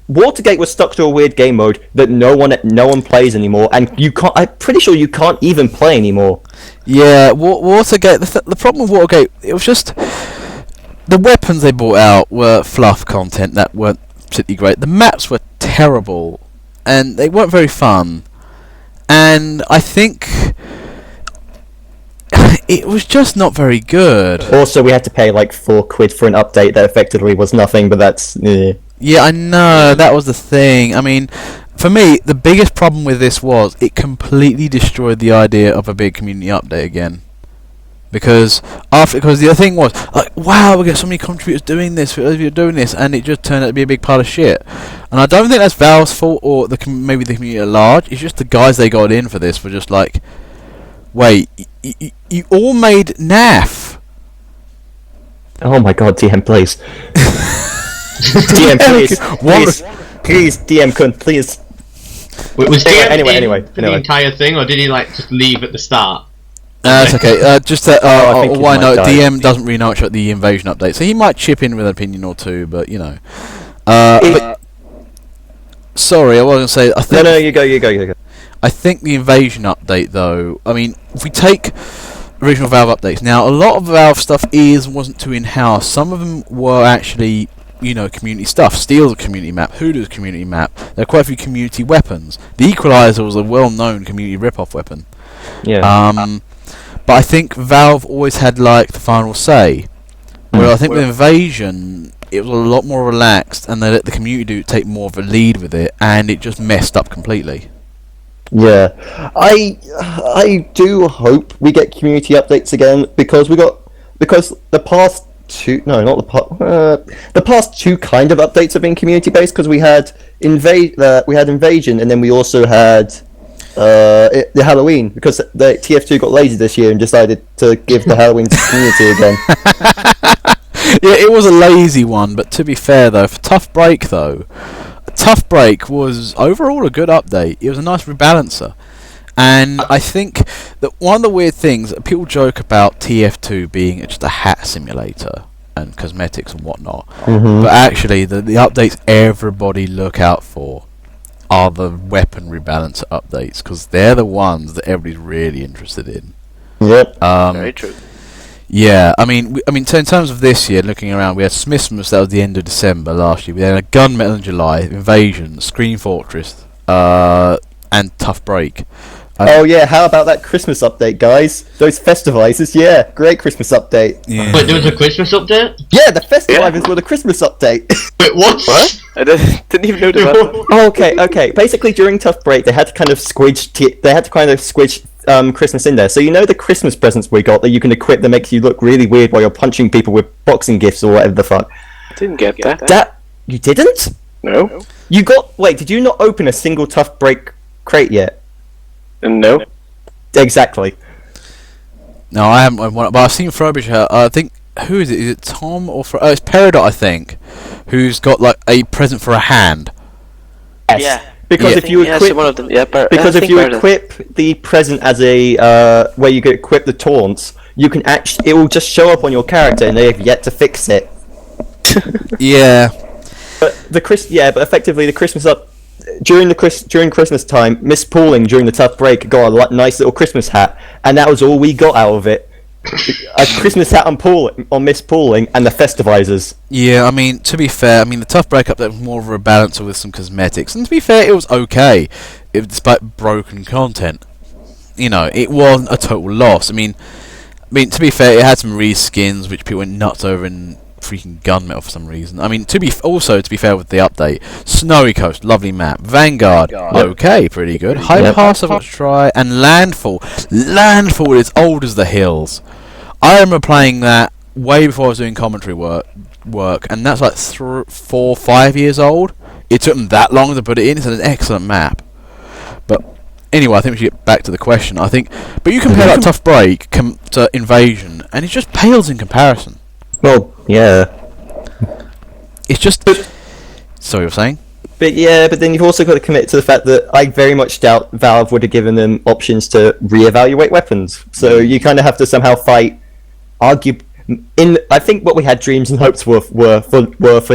Speaker 3: Watergate was stuck to a weird game mode that no one plays anymore, and I'm pretty sure you can't even play anymore.
Speaker 1: Yeah, Watergate. The problem with Watergate, it was just the weapons they brought out were fluff content that weren't particularly great. The maps were terrible, and they weren't very fun. And I think it was just not very good.
Speaker 3: Also, we had to pay like £4 for an update that effectively was nothing, but that's...
Speaker 1: Yeah, I know, that was the thing. I mean, for me, the biggest problem with this was it completely destroyed the idea of a big community update again. Because the other thing was, like, wow, we got so many contributors doing this, and it just turned out to be a big pile of shit. And I don't think that's Valve's fault or maybe the community at large. It's just the guys they got in for this were just like, wait, you all made NAF.
Speaker 3: Oh my god, DM, please. DM, please, DM, please.
Speaker 4: Was DM
Speaker 3: anyway,
Speaker 4: for the entire thing, or did he just leave at the start?
Speaker 1: That's okay. Just that. Why not?
Speaker 3: died.
Speaker 1: DM doesn't really know much about the invasion update, so he might chip in with an opinion or two. But you know. Sorry, I was going to say. I think,
Speaker 3: No, you go.
Speaker 1: I think the invasion update, though. I mean, if we take original Valve updates, now a lot of Valve stuff wasn't too in-house. Some of them were actually, community stuff. Steel's a community map. Hoodoo's a community map. There are quite a few community weapons. The Equalizer was a well-known community rip-off weapon.
Speaker 3: Yeah.
Speaker 1: But I think Valve always had the final say. Where I think with Invasion, it was a lot more relaxed, and they let the community take more of a lead with it, and it just messed up completely.
Speaker 3: Yeah, I do hope we get community updates again because the past two, no, not the past two kind of updates have been community based because we had invasion, and then we also had the Halloween, because the TF2 got lazy this year and decided to give the Halloween to community again.
Speaker 1: Yeah, it was a lazy one, but to be fair though, for Tough Break though, Tough Break was overall a good update. It was a nice rebalancer. And I think that one of the weird things, people joke about TF2 being just a hat simulator and cosmetics and whatnot, but actually the updates everybody look out for are the weapon rebalancer updates, because they're the ones that everybody's really interested in.
Speaker 3: Yep.
Speaker 2: Very true.
Speaker 1: Yeah, I mean, so in terms of this year, looking around, we had Smithmas, that was the end of December last year. We had a Gunmetal in July, Invasion, Screen Fortress, and Tough Break.
Speaker 3: Oh yeah, how about that Christmas update, guys? Those festivizers, yeah, great Christmas update.
Speaker 1: Yeah.
Speaker 4: Wait, there was a Christmas update?
Speaker 3: Yeah, the festivizers were the Christmas update.
Speaker 4: Wait, what?
Speaker 2: What? I didn't even know that.
Speaker 3: Okay. Basically, during Tough Break, they had to kind of squidge Christmas in there. So you know the Christmas presents we got that you can equip that makes you look really weird while you're punching people with boxing gifts or whatever the fuck.
Speaker 2: Didn't get that.
Speaker 3: That you didn't?
Speaker 2: No.
Speaker 3: You got? Wait, did you not open a single Tough Break crate yet?
Speaker 2: No.
Speaker 3: Exactly.
Speaker 1: No, I haven't won one, but I've seen Frobisher. I think, who is it? Is it Tom or it's Peridot, I think, who's got like a present for a hand.
Speaker 3: Yes.
Speaker 2: Yeah.
Speaker 3: Because
Speaker 1: Yeah.
Speaker 3: if you equip,
Speaker 2: one of them. Yeah,
Speaker 3: because if you equip the present as a where you can equip the taunts, you can it will just show up on your character, and they have yet to fix it.
Speaker 1: Yeah.
Speaker 3: But but effectively the Christmas during Christmas time, Miss Pauling during the Tough Break got a nice little Christmas hat, and that was all we got out of it. A Christmas hat on Miss Pauling and the festivizers.
Speaker 1: Yeah, I mean, to be fair, the Tough Break update was more of a balancer with some cosmetics, and to be fair, it was okay, despite broken content. You know, it wasn't a total loss. I mean, to be fair, it had some reskins which people went nuts over in freaking Gunmetal for some reason. I mean, to be fair with the update, Snowy Coast, lovely map. Vanguard, okay, pretty good. High Pass I've got to try, and Landfall is old as the hills. I remember playing that way before I was doing commentary work, and that's like 4 or 5 years old. It took them that long to put it in. It's an excellent map. But anyway, I think we should get back to the question. But you compare that Tough Break to Invasion, and it just pales in comparison.
Speaker 3: Well, yeah.
Speaker 1: It's just. So you're saying?
Speaker 3: But then you've also got to commit to the fact that I very much doubt Valve would have given them options to reevaluate weapons. So you kind of have to somehow fight. I think what we had dreams and hopes were for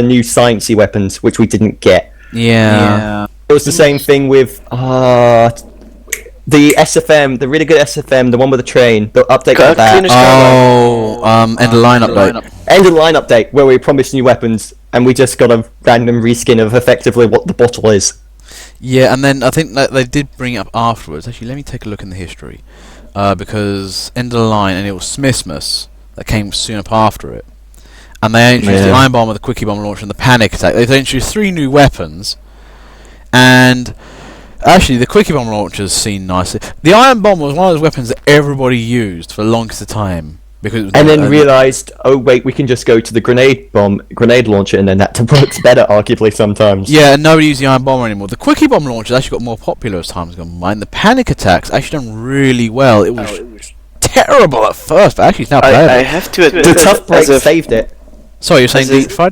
Speaker 3: new sciencey weapons, which we didn't get.
Speaker 1: Yeah.
Speaker 3: It was the same thing with the SFM, the really good SFM, the one with the train, the update like that.
Speaker 1: End of line update.
Speaker 3: End of line update, where we promised new weapons, and we just got a random reskin of effectively what the bottle is.
Speaker 1: Yeah, and then I think that they did bring it up afterwards. Actually, let me take a look in the history. Because End of the Line, and it was Smithmas that came soon up after it. And they introduced the Iron Bomb with the Quickie Bomb launcher and the Panic Attack. They introduced 3 new weapons, and actually the Quickie Bomb launchers seemed nice. The Iron Bomb was one of those weapons that everybody used for the longest time. Because then
Speaker 3: realised, oh wait, we can just go to the grenade launcher, and then that works better, arguably, sometimes.
Speaker 1: Yeah, and nobody used the Iron Bomber anymore. The Quickie Bomb launcher actually got more popular as time's gone by, and the Panic Attacks actually done really well. It was terrible at first, but actually it's now playable.
Speaker 2: I have to admit,
Speaker 3: the Tough Break saved it.
Speaker 1: Sorry, you're saying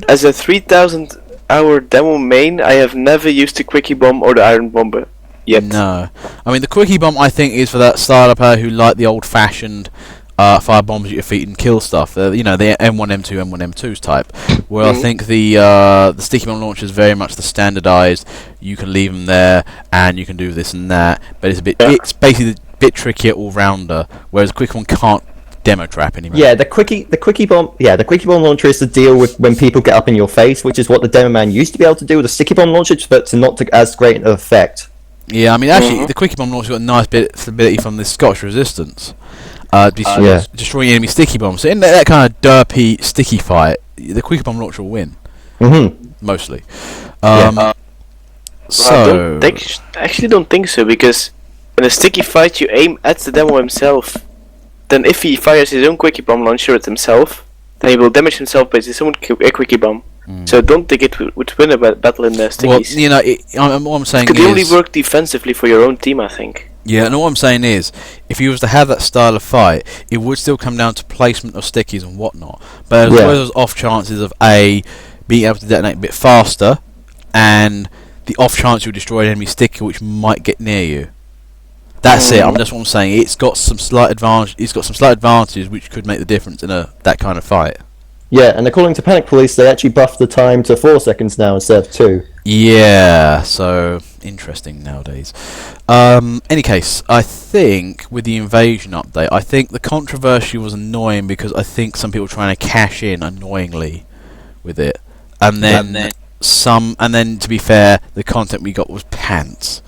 Speaker 2: as a 3,000-hour demo main, I have never used the Quickie Bomb or the Iron Bomber yet.
Speaker 1: No. I mean, the Quickie Bomb, I think, is for that style of player who like the old-fashioned fire bombs at your feet and kill stuff. The M1, M2, M1, M2s type. Where I think the sticky bomb launcher is very much the standardised. You can leave them there, and you can do this and that. But it's basically a bit trickier all-rounder. Whereas the Quickie Bomb can't demo trap anymore.
Speaker 3: Yeah, the Quickie Bomb launcher is to deal with when people get up in your face, which is what the demo man used to be able to do with the sticky bomb launcher, but to not to as great an effect.
Speaker 1: Yeah, I mean, actually, the Quickie Bomb launcher got a nice bit of stability from the Scottish Resistance. Destroying enemy sticky bombs. So in that kind of derpy sticky fight, the Quickie Bomb launcher will win. Mostly.
Speaker 2: I actually don't think so, because when a sticky fight, you aim at the demo himself. Then if he fires his own quickie bomb launcher at himself, then he will damage himself by his own quickie bomb. So don't think it would win a battle in the stickies.
Speaker 1: Well, what I'm saying
Speaker 2: Could
Speaker 1: is...
Speaker 2: only work defensively for your own team, I think.
Speaker 1: Yeah, and all I'm saying is, if he was to have that style of fight, it would still come down to placement of stickies and whatnot. But as well as off chances of A, being able to detonate a bit faster, and the off chance you'll destroy an enemy sticky which might get near you. That's it. That's what I'm saying. It's got some slight advantage. It's got some slight advantages which could make the difference in that kind of fight.
Speaker 3: Yeah, and according to Panic Police, they actually buffed the time to 4 seconds now instead of 2.
Speaker 1: Yeah, so interesting nowadays. Any case, I think with the invasion update, I think the controversy was annoying because I think some people were trying to cash in annoyingly with it, and then to be fair, the content we got was pants.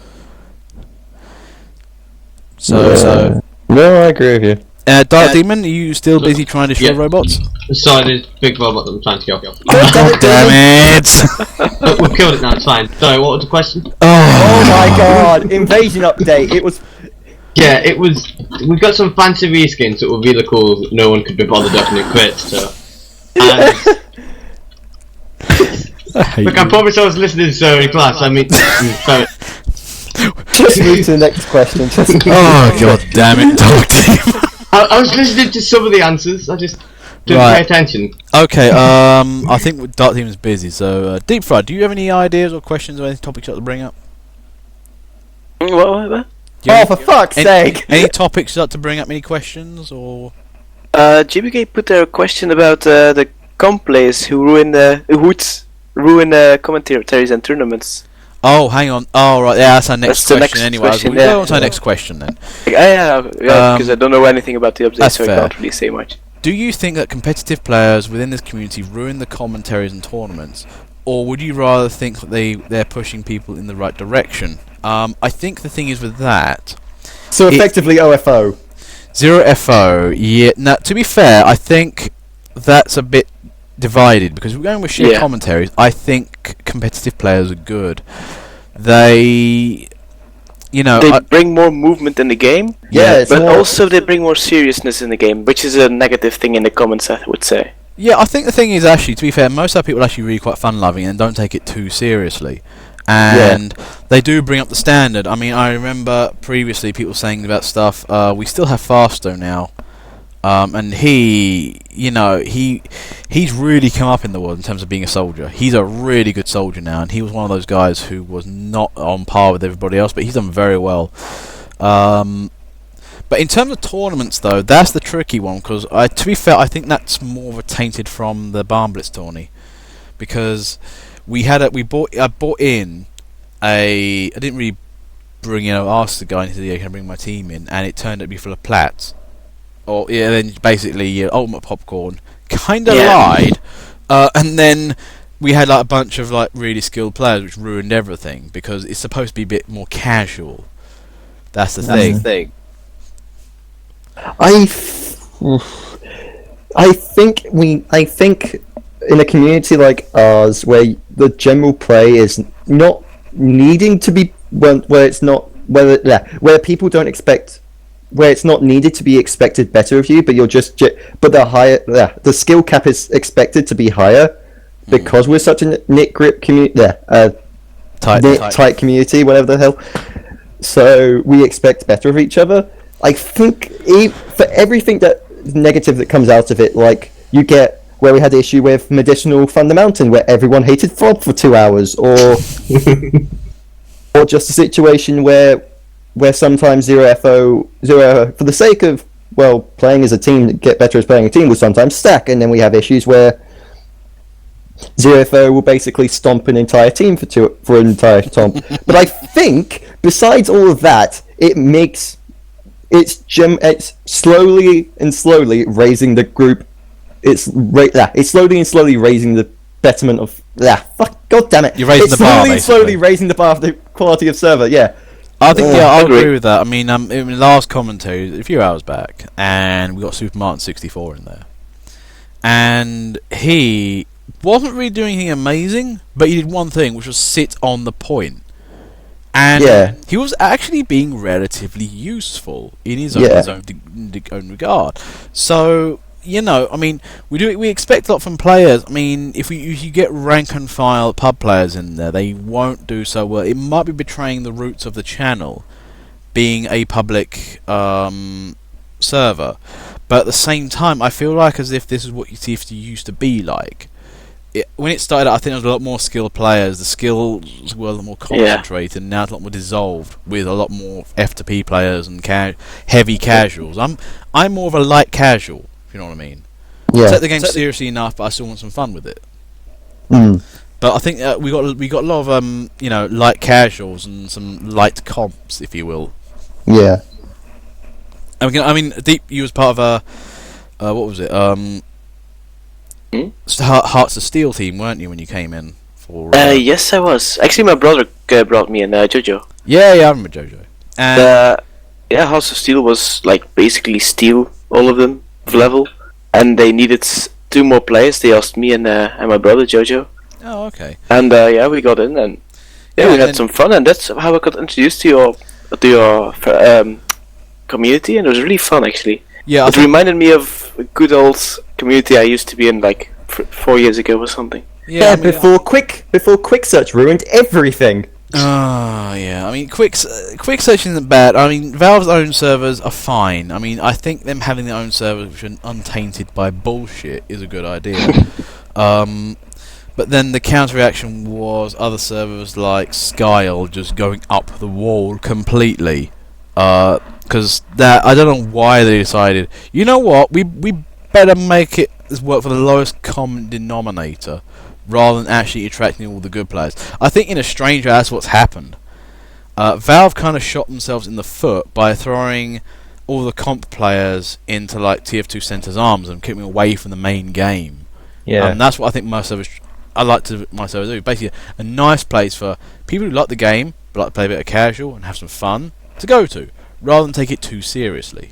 Speaker 1: So
Speaker 3: no, I agree with you.
Speaker 1: Dark Demon, are you still busy trying to destroy robots?
Speaker 4: Sorry, there's a big robot that I'm trying to kill.
Speaker 1: Oh, damn it!
Speaker 4: We've killed it now, it's fine. Sorry, what was the question?
Speaker 3: Oh my god, invasion update. It was.
Speaker 4: Yeah, it was. We've got some fancy reskins that were really cool that no one could be bothered opening crates to. And look, I promise I was listening to so in class. I mean, sorry.
Speaker 3: Just move to the next question.
Speaker 1: Oh god damn it, Dark Demon!
Speaker 4: I was listening to some of the answers. I just didn't pay attention.
Speaker 1: Okay, I think Dark Demon's busy. So, Deep Fried, do you have any ideas or questions or any topics you'd like to bring up?
Speaker 2: What?
Speaker 3: Oh, for fuck's sake!
Speaker 1: Any topics you'd like to bring up? Any questions or?
Speaker 2: GBK put there a question about the comp players who ruin commentaries and tournaments.
Speaker 1: Oh, hang on. Oh, right. Yeah, that's our next
Speaker 2: That's the
Speaker 1: question.
Speaker 2: next
Speaker 1: Anyway,
Speaker 2: question,
Speaker 1: we'll
Speaker 2: yeah.
Speaker 1: go on to our next question then.
Speaker 2: Yeah, because I don't know anything about the update,
Speaker 1: that's
Speaker 2: so
Speaker 1: fair.
Speaker 2: I can't really say much.
Speaker 1: Do you think that competitive players within this community ruin the commentaries and tournaments, or would you rather think that they're pushing people in the right direction? I think the thing is with that.
Speaker 3: So effectively OFO.
Speaker 1: Zero FO. Yeah. Now, to be fair, I think that's a bit divided because we're going with sheer commentaries. I think competitive players are good. They
Speaker 2: bring more movement in the game.
Speaker 3: Yeah,
Speaker 2: but also they bring more seriousness in the game, which is a negative thing in the comments, I would say.
Speaker 1: Yeah, I think the thing is actually, to be fair, most of our people are actually really quite fun-loving and don't take it too seriously. And they do bring up the standard. I mean, I remember previously people saying about stuff. We still have Fasto now. And he's really come up in the world in terms of being a soldier. He's a really good soldier now, and he was one of those guys who was not on par with everybody else, but he's done very well. But in terms of tournaments, though, that's the tricky one, because to be fair, I think that's more of a tainted from the Barn Blitz tourney, because I bought in I didn't really bring asked the guy, and he said, yeah, can I bring my team in, and it turned out to be full of plats. Then basically Ultimate Popcorn kind of lied, and then we had like a bunch of like really skilled players, which ruined everything because it's supposed to be a bit more casual. That's the thing.
Speaker 3: I think in a community like ours where the general play is not needing to be where people don't expect. Where it's not needed to be expected better of you, but you're but the skill cap is expected to be higher because we're such a knit grip community, tight community, whatever the hell. So we expect better of each other. I think for everything that negative that comes out of it, like you get where we had the issue with Medicinal Thunder Mountain, where everyone hated Throb for 2 hours, or just a situation where sometimes zero for the sake of playing as a team, get better as playing a team will sometimes stack, and then we have issues where zero FO will basically stomp an entire team for an entire stomp. But I think besides all of that, it's slowly raising the group. It's slowly and slowly raising the betterment of God damn it!
Speaker 1: You're raising the bar, basically.
Speaker 3: Slowly raising the bar of the quality of server. Yeah.
Speaker 1: I think I agree with that. I mean, in last commentary a few hours back, and we got Super Martin 64 in there, and he wasn't really doing anything amazing, but he did one thing, which was sit on the point. And
Speaker 3: Yeah.
Speaker 1: he was actually being relatively useful in his own,
Speaker 3: Yeah.
Speaker 1: own regard. So, I mean, we expect a lot from players. I mean, if you get rank and file pub players in there, they won't do so well. It might be betraying the roots of the channel, being a public server. But at the same time, I feel like as if this is what TF2 used to be like. When it started out, I think there was a lot more skilled players. The skills were a lot more concentrated. And now it's a lot more dissolved with a lot more F2P players and heavy casuals. I'm more of a light casual, if you know what I mean.
Speaker 3: Yeah.
Speaker 1: I take the game seriously enough, but I still want some fun with it.
Speaker 3: Mm.
Speaker 1: But I think we got a lot of light casuals and some light comps, if you will.
Speaker 3: Yeah.
Speaker 1: I mean, Deep, you was part of a what was it? Hearts of Steel team, weren't you, when you came in for?
Speaker 2: Yes, I was. Actually, my brother brought me in Jojo.
Speaker 1: Yeah, I remember Jojo. And
Speaker 2: House of Steel was like basically steel, all of them of level, and they needed 2 more players. They asked me and my brother Jojo.
Speaker 1: Oh, okay.
Speaker 2: And we got in, and we had some fun, and that's how I got introduced to your community, and it was really fun actually.
Speaker 1: Yeah,
Speaker 2: it reminded me of a good old community I used to be in like 4 years ago or something.
Speaker 3: Yeah, before quick search ruined everything.
Speaker 1: Yeah. I mean, quick search isn't bad. I mean, Valve's own servers are fine. I mean, I think them having their own servers which are untainted by bullshit is a good idea. But then the counter reaction was other servers like Skyle just going up the wall completely. Because I don't know why they decided, you know what, we better make it work for the lowest common denominator rather than actually attracting all the good players. I think in a strange way that's what's happened. Valve kind of shot themselves in the foot by throwing all the comp players into like TF2 Center's arms and keeping away from the main game.
Speaker 3: Yeah.
Speaker 1: And that's what I think my servers do. Basically, a nice place for people who like the game but like to play a bit of casual and have some fun to go to, rather than take it too seriously.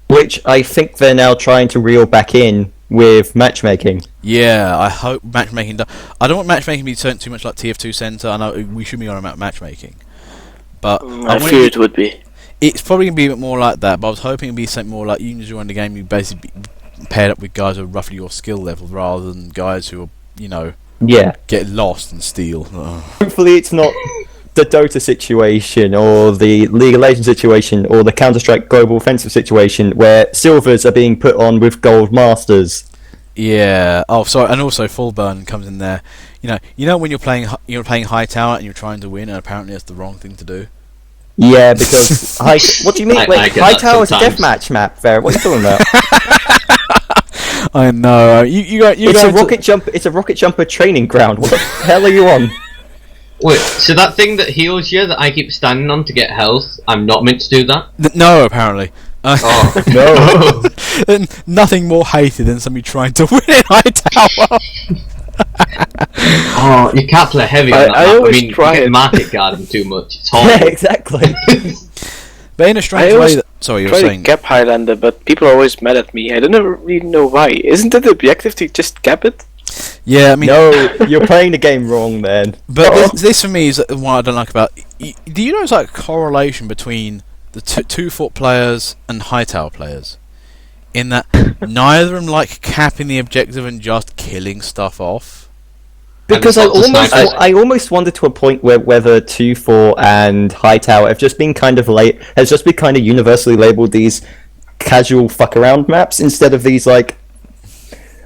Speaker 3: Which I think they're now trying to reel back in with matchmaking.
Speaker 1: Yeah, I hope matchmaking I don't want matchmaking to be turned too much like TF2 Center. I know we should be on about matchmaking, but
Speaker 2: I fear it would be.
Speaker 1: It's probably going to be a bit more like that, but I was hoping it would be something more like you can join the game, you basically be paired up with guys who are roughly your skill level, rather than guys who are, get lost and steal.
Speaker 3: Hopefully it's not the Dota situation, or the League of Legends situation, or the Counter-Strike Global Offensive situation, where silvers are being put on with gold masters.
Speaker 1: Yeah. Oh, sorry. And also, full burn comes in there. You know when you're playing high tower and you're trying to win, and apparently that's the wrong thing to do.
Speaker 3: Yeah, because what do you mean? Wait, high tower is a deathmatch map. Fair. What are you talking about?
Speaker 1: I know.
Speaker 3: It's a rocket jumper training ground. What the hell are you on?
Speaker 4: Wait, so that thing that heals you that I keep standing on to get health, I'm not meant to do that?
Speaker 1: No, apparently.
Speaker 3: No.
Speaker 1: Nothing more hated than somebody trying to win in high tower.
Speaker 4: You can't play heavy on that
Speaker 2: I
Speaker 4: map.
Speaker 2: always
Speaker 4: You
Speaker 2: try
Speaker 4: get
Speaker 2: it.
Speaker 4: market garden too much. It's horrible.
Speaker 3: Yeah, exactly.
Speaker 1: But in a strange way, sorry, you were
Speaker 2: Try to
Speaker 1: saying.
Speaker 2: cap Highlander, but people are always mad at me. I don't really know why. Isn't it the objective to just cap it?
Speaker 1: Yeah, I mean,
Speaker 3: No, you're playing the game wrong, then.
Speaker 1: but this for me is what I don't like about. Do you know there's like a correlation between the 2-foot players and high tower players, in that neither of them like capping the objective and just killing stuff off?
Speaker 3: Because I almost wondered to a point where whether 2-4 and High Tower have just been kind of universally labelled these casual fuck around maps, instead of these like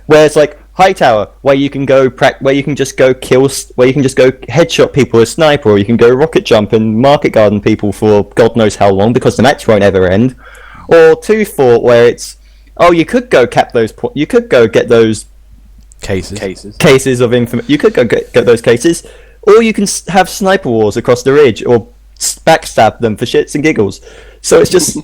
Speaker 3: where it's like High Tower, where you can go where you can just go headshot people with sniper, or you can go rocket jump and market garden people for God knows how long because the match won't ever end. Or 2-4, where it's you could go cap those you could go get those cases of information. You could go get those cases, or you can have sniper wars across the ridge, or backstab them for shits and giggles. So it's just,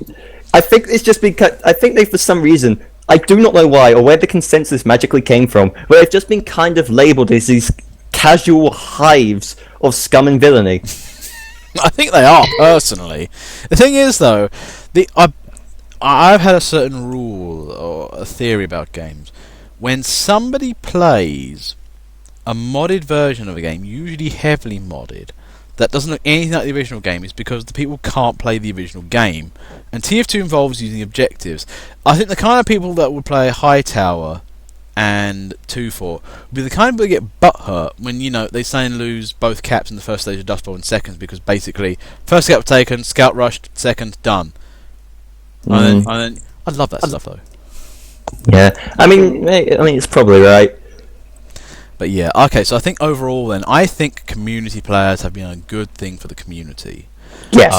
Speaker 3: I think it's just because I think they, for some reason, I do not know why or where the consensus magically came from, where they've just been kind of labelled as these casual hives of scum and villainy.
Speaker 1: I think they are, personally. The thing is, though, I've had a certain rule or a theory about games. When somebody plays a modded version of a game, usually heavily modded, that doesn't look anything like the original game is because the people can't play the original game. And TF2 involves using objectives. I think the kind of people that would play Hightower and 2-4 would be the kind of people that get butthurt when, you know, they say and lose both caps in the first stage of Dust Bowl in seconds, because basically first cap taken, scout rushed, second done. And then I love that stuff though.
Speaker 3: Yeah, I mean, it's probably right.
Speaker 1: But yeah, okay. So I think overall, then, I think community players have been a good thing for the community.
Speaker 3: Yes.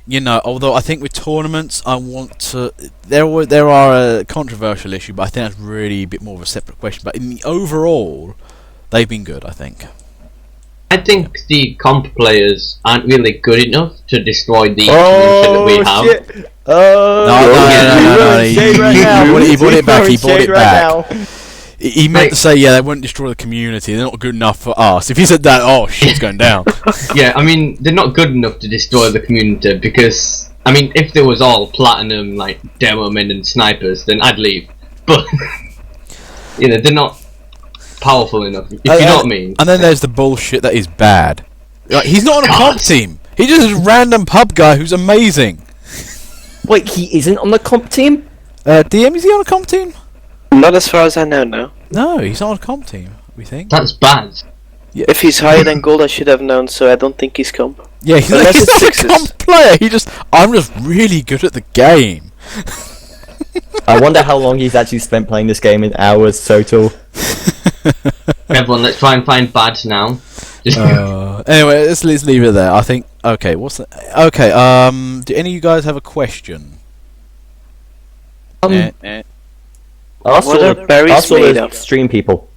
Speaker 1: You know, although I think with tournaments, I want to. There are a controversial issue, but I think that's really a bit more of a separate question. But in the overall, they've been good, I think.
Speaker 4: I think the comp players aren't really good enough to destroy the community that we have.
Speaker 3: Shit. Oh,
Speaker 1: No. He brought it back. He brought it back.
Speaker 3: Now.
Speaker 1: He meant to say, yeah, they wouldn't destroy the community. They're not good enough for us. If he said that, oh, shit's going down.
Speaker 4: Yeah, I mean, they're not good enough to destroy the community because, I mean, if there was all platinum, like, demo men and snipers, then I'd leave. But, you know, they're not powerful enough, if you know what I mean.
Speaker 1: And then there's the bullshit that is bad. Like, he's not on a comp team. He's just a random pub guy who's amazing.
Speaker 3: Wait, he isn't on the comp team?
Speaker 1: DM, is he on a comp team?
Speaker 2: Not as far as I know, no.
Speaker 1: No, he's not on a comp team, we think.
Speaker 4: That's bad.
Speaker 1: Yeah.
Speaker 2: If he's higher than gold, I should have known, so I don't think he's comp.
Speaker 1: Yeah, he's
Speaker 2: Unless
Speaker 1: not
Speaker 2: it's
Speaker 1: a
Speaker 2: sixes.
Speaker 1: comp player. I'm just really good at the game.
Speaker 3: I wonder how long he's actually spent playing this game in hours total.
Speaker 4: Everyone, let's try and find bads now. Just
Speaker 1: Anyway, let's leave it there. I think. Okay, what's the? Okay. Do any of you guys have a question?
Speaker 2: What are berries made of?
Speaker 3: Stream people.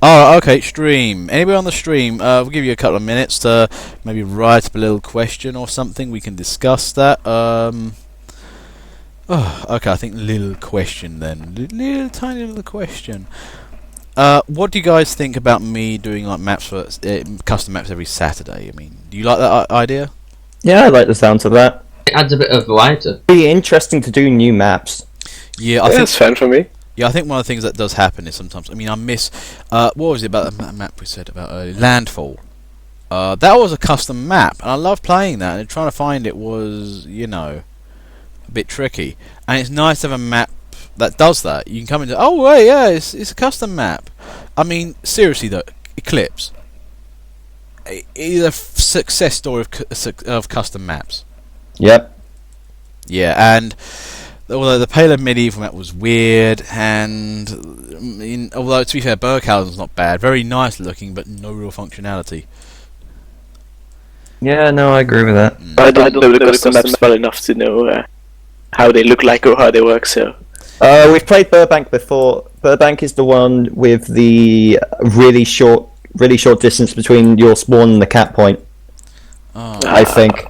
Speaker 1: Oh, okay. Stream. Anybody on the stream? We'll give you a couple of minutes to maybe write up a little question or something. We can discuss that. Okay. I think little question then. Little tiny little question. What do you guys think about me doing like maps for custom maps every Saturday? I mean, do you like that idea?
Speaker 3: Yeah, I like the sound of that.
Speaker 4: it adds a bit of variety.
Speaker 3: It'd be interesting to do new maps.
Speaker 1: Yeah, I think
Speaker 2: that's fine for me.
Speaker 1: Yeah, I think one of the things that does happen is sometimes. I mean, I miss. What was it about the map we said about earlier? Landfall. That was a custom map, and I love playing that. And trying to find it was, a bit tricky. And it's nice to have a map that does that. You can come into, oh wait, yeah, it's a custom map. I mean, seriously though, Eclipse. It is a success story of custom maps.
Speaker 3: Yep.
Speaker 1: Yeah, and although the Payload Medieval map was weird, and although to be fair, Burghausen's not bad, very nice looking, but no real functionality.
Speaker 3: Yeah, no, I agree with that.
Speaker 2: I don't know the custom maps well enough to know how they look like or how they work. So
Speaker 3: we've played Burbank before. Burbank is the one with the really short distance between your spawn and the cap point.
Speaker 1: Oh,
Speaker 3: I think.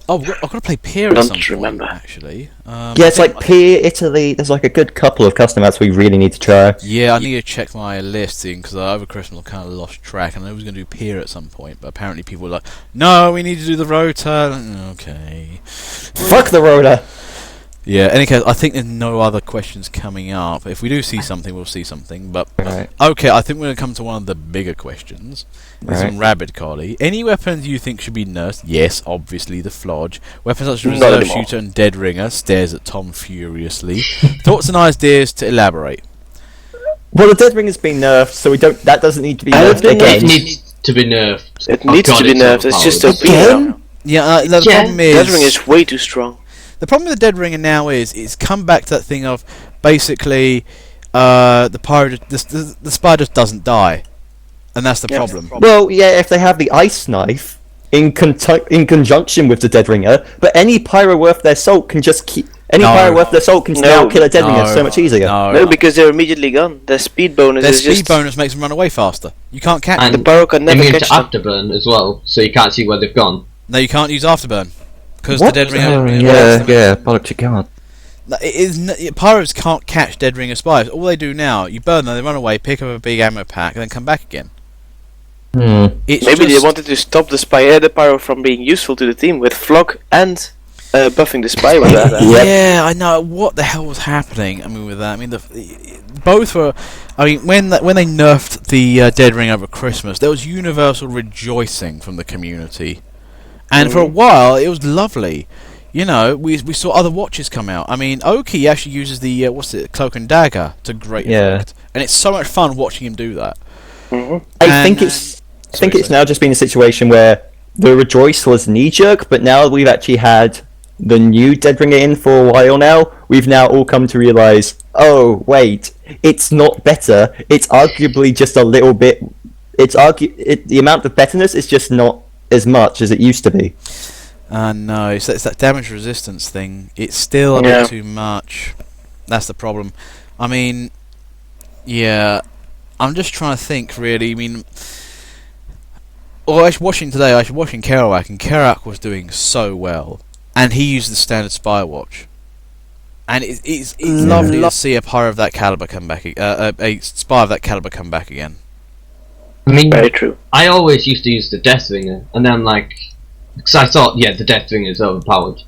Speaker 1: Oh, I've got to play Pier at some point, actually.
Speaker 3: Yeah, it's like Pier, Italy. There's like a good couple of custom maps we really need to try.
Speaker 1: Yeah, I need to check my listing because over Christmas I kind of lost track, and I was going to do Pier at some point, but apparently people were like, "No, we need to do the Rota." Okay.
Speaker 3: Fuck the Rota.
Speaker 1: Yeah. Any case, I think there's no other questions coming up. If we do see something, we'll see something. But
Speaker 3: Right.
Speaker 1: okay, I think we're going to come to one of the bigger questions. It's
Speaker 3: Right.
Speaker 1: from Rabid Collie. Any weapons you think should be nerfed? Yes, obviously the Flodge. Weapons such as
Speaker 2: Not
Speaker 1: Reserve
Speaker 2: anymore.
Speaker 1: Shooter and Dead Ringer. Stares at Tom furiously. Thoughts and ideas to elaborate.
Speaker 3: Well, the Dead Ring has been nerfed, so we don't. That doesn't need to be
Speaker 2: I
Speaker 3: nerfed
Speaker 2: don't
Speaker 3: again.
Speaker 4: It needs to be nerfed.
Speaker 2: it
Speaker 4: Oh
Speaker 2: needs
Speaker 4: God,
Speaker 2: to be nerfed. It's just OP now.
Speaker 1: Yeah, the
Speaker 4: Yeah.
Speaker 1: problem is
Speaker 2: Dead Ring is way too strong.
Speaker 1: the problem with the Dead Ringer now is it's come back to that thing of basically the pirate, the spy just doesn't die, and that's the
Speaker 2: Yeah.
Speaker 1: problem.
Speaker 3: Well, yeah, if they have the ice knife in conjunction with the Dead Ringer, but any pyro worth their salt can just keep. Any
Speaker 1: No.
Speaker 3: pyro worth their salt can now
Speaker 2: No.
Speaker 3: kill a Dead Ringer
Speaker 1: No.
Speaker 3: so much easier.
Speaker 2: No, because they're immediately gone. Their speed bonus
Speaker 1: Their
Speaker 2: is
Speaker 1: speed
Speaker 2: just
Speaker 1: bonus makes them run away faster. You can't catch
Speaker 4: And
Speaker 1: them.
Speaker 2: the pyro can never
Speaker 4: immune
Speaker 2: catch
Speaker 4: to
Speaker 2: them.
Speaker 4: afterburn as well, so you can't see where they've gone.
Speaker 1: No, you can't use Afterburn because the
Speaker 3: What?
Speaker 1: Dead Ringer.
Speaker 3: bollocks you can't.
Speaker 1: Pyros can't catch Dead Ringer spies. All they do now, you burn them, they run away, pick up a big ammo pack, and then come back again. It's
Speaker 2: Maybe they
Speaker 1: just-
Speaker 2: wanted to stop the spy the pyro from being useful to the team with Flock and buffing the spy with that.
Speaker 1: Yeah, I know. What the hell was happening? I mean, with that, I mean, both were. I mean, when they nerfed the Dead Ring over Christmas, there was universal rejoicing from the community, and for a while it was lovely. You know, we saw other watches come out. I mean, Oki actually uses the Cloak and Dagger to great effect, and it's so much fun watching him do that.
Speaker 3: I think it's now just been a situation where the Rejoice was knee-jerk, but now we've actually had the new Dead Ringer in for a while now. We've now all come to realise, oh wait, it's not better. It's arguably just a little bit. The amount of betterness is just not as much as it used to be.
Speaker 1: No, it's that damage resistance thing. It's still a bit too much. That's the problem. I mean, yeah, I'm just trying to think, really. I mean, I was watching Kerouac, and Kerouac was doing so well. And he used the standard spy watch. And it's lovely to see a pyro of that caliber come back, a spy of that caliber come back again.
Speaker 4: I mean,
Speaker 2: very true.
Speaker 4: I always used to use the Deathringer, and then because I thought, the Deathringer is overpowered,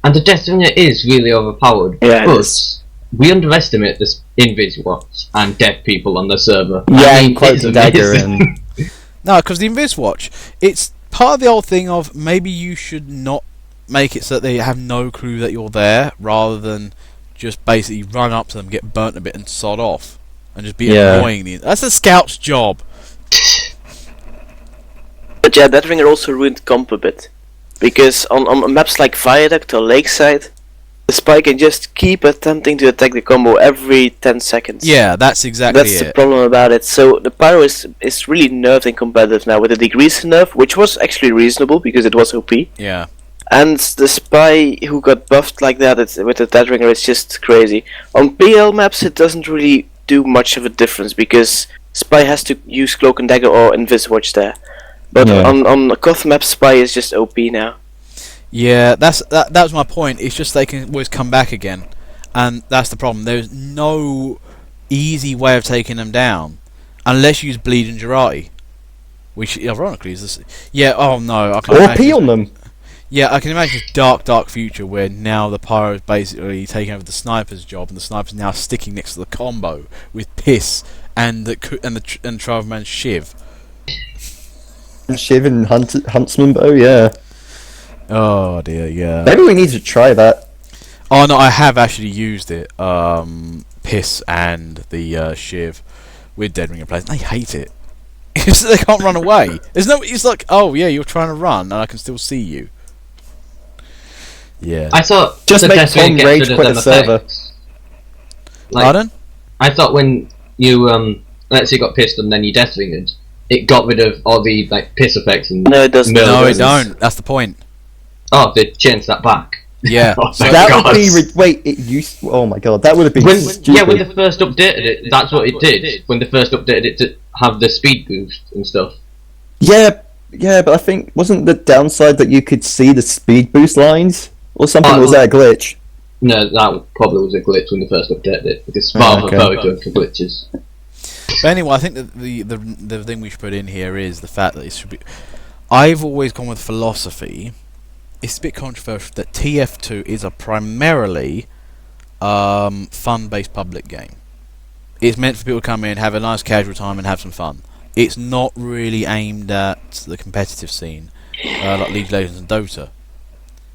Speaker 4: and the Deathringer is really overpowered.
Speaker 2: Yeah,
Speaker 4: but we underestimate the invis watch and dead people on the server.
Speaker 3: Yeah,
Speaker 4: I mean,
Speaker 3: and Cloak
Speaker 4: it's
Speaker 3: and Dagger
Speaker 4: amazing.
Speaker 3: and
Speaker 1: No, because the invis watch, it's part of the old thing of maybe you should not make it so that they have no clue that you're there, rather than just basically run up to them, get burnt a bit, and sod off, and just be annoying. That's a scout's job.
Speaker 2: But yeah, that ringer also ruined comp a bit. Because on maps like Viaduct or Lakeside, the spy can just keep attempting to attack the combo every 10 seconds.
Speaker 1: Yeah, that's exactly
Speaker 2: That's
Speaker 1: it.
Speaker 2: the problem about it. So the Pyro is really nerfed and competitive now with the Degrees nerf, which was actually reasonable because it was OP.
Speaker 1: Yeah.
Speaker 2: And the spy who got buffed like that with the Dead Ringer is just crazy. On PL maps it doesn't really do much of a difference because spy has to use Cloak and Dagger or Inviswatch there. But on the Koth map, spy is just OP now.
Speaker 1: Yeah, that was my point. It's just they can always come back again, and that's the problem. There's no easy way of taking them down unless you use Bleed and Jirati, which ironically is this. Yeah. Oh no. I can't
Speaker 3: or pee on them.
Speaker 1: Yeah, I can imagine a dark future where now the pyro is basically taking over the sniper's job, and the sniper's now sticking next to the combo with Piss and the 12-man Shiv.
Speaker 3: Shiv and Huntsman bow, yeah.
Speaker 1: Oh dear, yeah.
Speaker 3: Maybe we need to try that.
Speaker 1: Oh no, I have actually used it. Piss and the Shiv with Dead Ringer players. They hate it. They can't run away. There's no. It's like, oh yeah, you're trying to run, and I can still see you. Yeah.
Speaker 4: I thought
Speaker 3: Just
Speaker 4: the
Speaker 3: make
Speaker 4: Deathringer
Speaker 3: Tom
Speaker 4: gets
Speaker 3: rage
Speaker 4: rid of
Speaker 3: quit
Speaker 4: them
Speaker 3: the server.
Speaker 4: effects.
Speaker 1: Pardon?
Speaker 4: I thought when you let's say you got pissed and then you Deathringered, it got rid of all the piss effects and
Speaker 2: No, it doesn't.
Speaker 1: No, it don't. That's the point.
Speaker 4: Oh, they changed that back.
Speaker 1: Yeah.
Speaker 4: Oh,
Speaker 1: So
Speaker 4: thank
Speaker 3: That
Speaker 4: God.
Speaker 3: would be wait. It used. Oh my god, that would have been
Speaker 4: When
Speaker 3: stupid.
Speaker 4: when they first updated it, that's what it did. When they first updated it to have the speed boost and stuff.
Speaker 3: Yeah, but I think wasn't the downside that you could see the speed boost lines or something?
Speaker 4: Oh,
Speaker 3: Was that a glitch?
Speaker 4: No, that probably was a glitch when they first updated it because Valve
Speaker 3: okay.
Speaker 4: are very good for glitches.
Speaker 1: But anyway, I think that the thing we should put in here is the fact that it should be. I've always gone with philosophy. It's a bit controversial that TF2 is a primarily fun-based public game. It's meant for people to come in, have a nice casual time, and have some fun. It's not really aimed at the competitive scene, like League of Legends and Dota.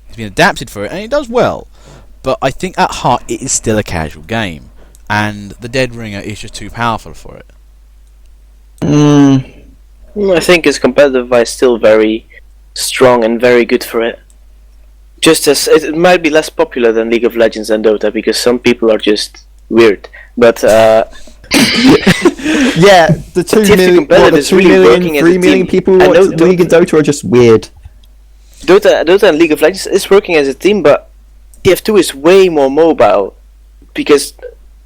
Speaker 1: It's been adapted for it, and it does well. But I think at heart, it is still a casual game, and the Dead Ringer is just too powerful for it.
Speaker 2: I think it's competitive-wise still very strong and very good for it. Just as it might be less popular than League of Legends and Dota because some people are just weird. But
Speaker 3: Yeah, the 2
Speaker 2: TF2
Speaker 3: million,
Speaker 2: competitive
Speaker 3: the
Speaker 2: is
Speaker 3: 2
Speaker 2: really
Speaker 3: million,
Speaker 2: working as
Speaker 3: 3
Speaker 2: a
Speaker 3: million
Speaker 2: team.
Speaker 3: people
Speaker 2: I
Speaker 3: who
Speaker 2: know
Speaker 3: watch League and Dota are just weird.
Speaker 2: Dota and League of Legends is working as a team, but TF2 is way more mobile because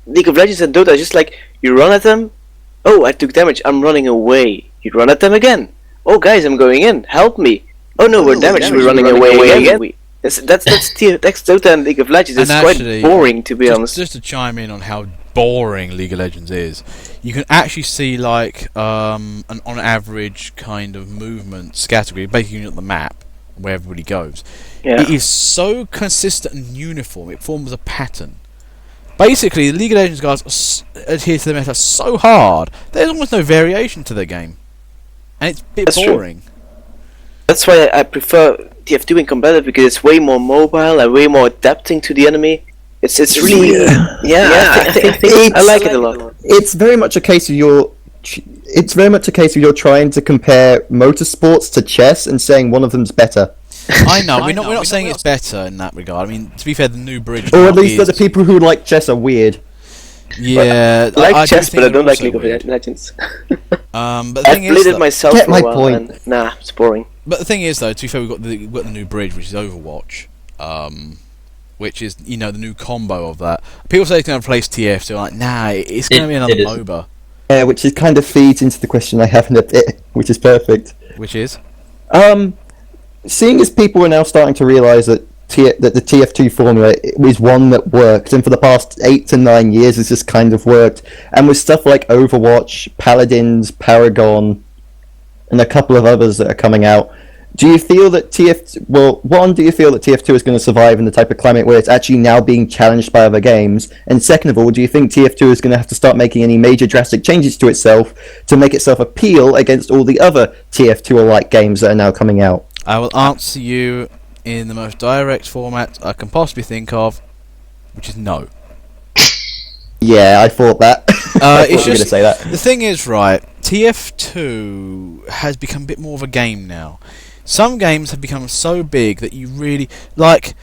Speaker 2: League of Legends and Dota is just like you run at them. Oh, I took damage. I'm running away. You run at them again. Oh, guys, I'm going in. Help me. Oh no, we're damaged. We're running away again. That's Dota and League of Legends. It's
Speaker 1: And actually,
Speaker 2: quite boring, to be honest.
Speaker 1: Just to chime in on how boring League of Legends is, you can actually see like an on average kind of movement category, basically on the map where everybody goes.
Speaker 2: Yeah.
Speaker 1: It is so consistent and uniform. It forms a pattern. Basically, the League of Legends guys adhere to the meta so hard, there's almost no variation to their game. And it's a bit
Speaker 2: That's
Speaker 1: boring.
Speaker 2: True. That's why I prefer TF2 in competitive, because it's way more mobile and way more adapting to the enemy. It's really I like it a lot.
Speaker 3: It's very much a case of you're trying to compare motorsports to chess and saying one of them's better.
Speaker 1: I know, we're not saying it's better in that regard. I mean, to be fair, the new bridge...
Speaker 3: Or at least the people who like chess are weird.
Speaker 1: Yeah,
Speaker 2: I like chess,
Speaker 1: do
Speaker 2: but I
Speaker 1: think
Speaker 2: don't
Speaker 1: they're
Speaker 2: like
Speaker 1: also
Speaker 2: League of
Speaker 1: weird.
Speaker 2: Legends.
Speaker 1: But the
Speaker 2: I've
Speaker 1: thing
Speaker 2: played
Speaker 1: is,
Speaker 2: it myself
Speaker 3: Get
Speaker 2: for
Speaker 3: my
Speaker 2: a while,
Speaker 3: point.
Speaker 2: and nah, it's boring.
Speaker 1: But the thing is, though, to be fair, we've got the new bridge, which is Overwatch, which is, you know, the new combo of that. People say it's going to replace TF2. I'm like, nah, it's going to be another MOBA.
Speaker 3: Yeah, which is kind of feeds into the question I have in a bit, which is perfect.
Speaker 1: Which is?
Speaker 3: Seeing as people are now starting to realise that the TF2 formula is one that works, and for the past 8 to 9 years it's just kind of worked, and with stuff like Overwatch, Paladins, Paragon, and a couple of others that are coming out, do you feel that do you feel that TF2 is going to survive in the type of climate where it's actually now being challenged by other games? And second of all, do you think TF2 is going to have to start making any major drastic changes to itself to make itself appeal against all the other TF2-alike games that are now coming out?
Speaker 1: I will answer you in the most direct format I can possibly think of, which is no.
Speaker 3: Yeah, I thought that. I thought you were going to say that.
Speaker 1: The thing is, right, TF2 has become a bit more of a game now. Some games have become so big that you really like.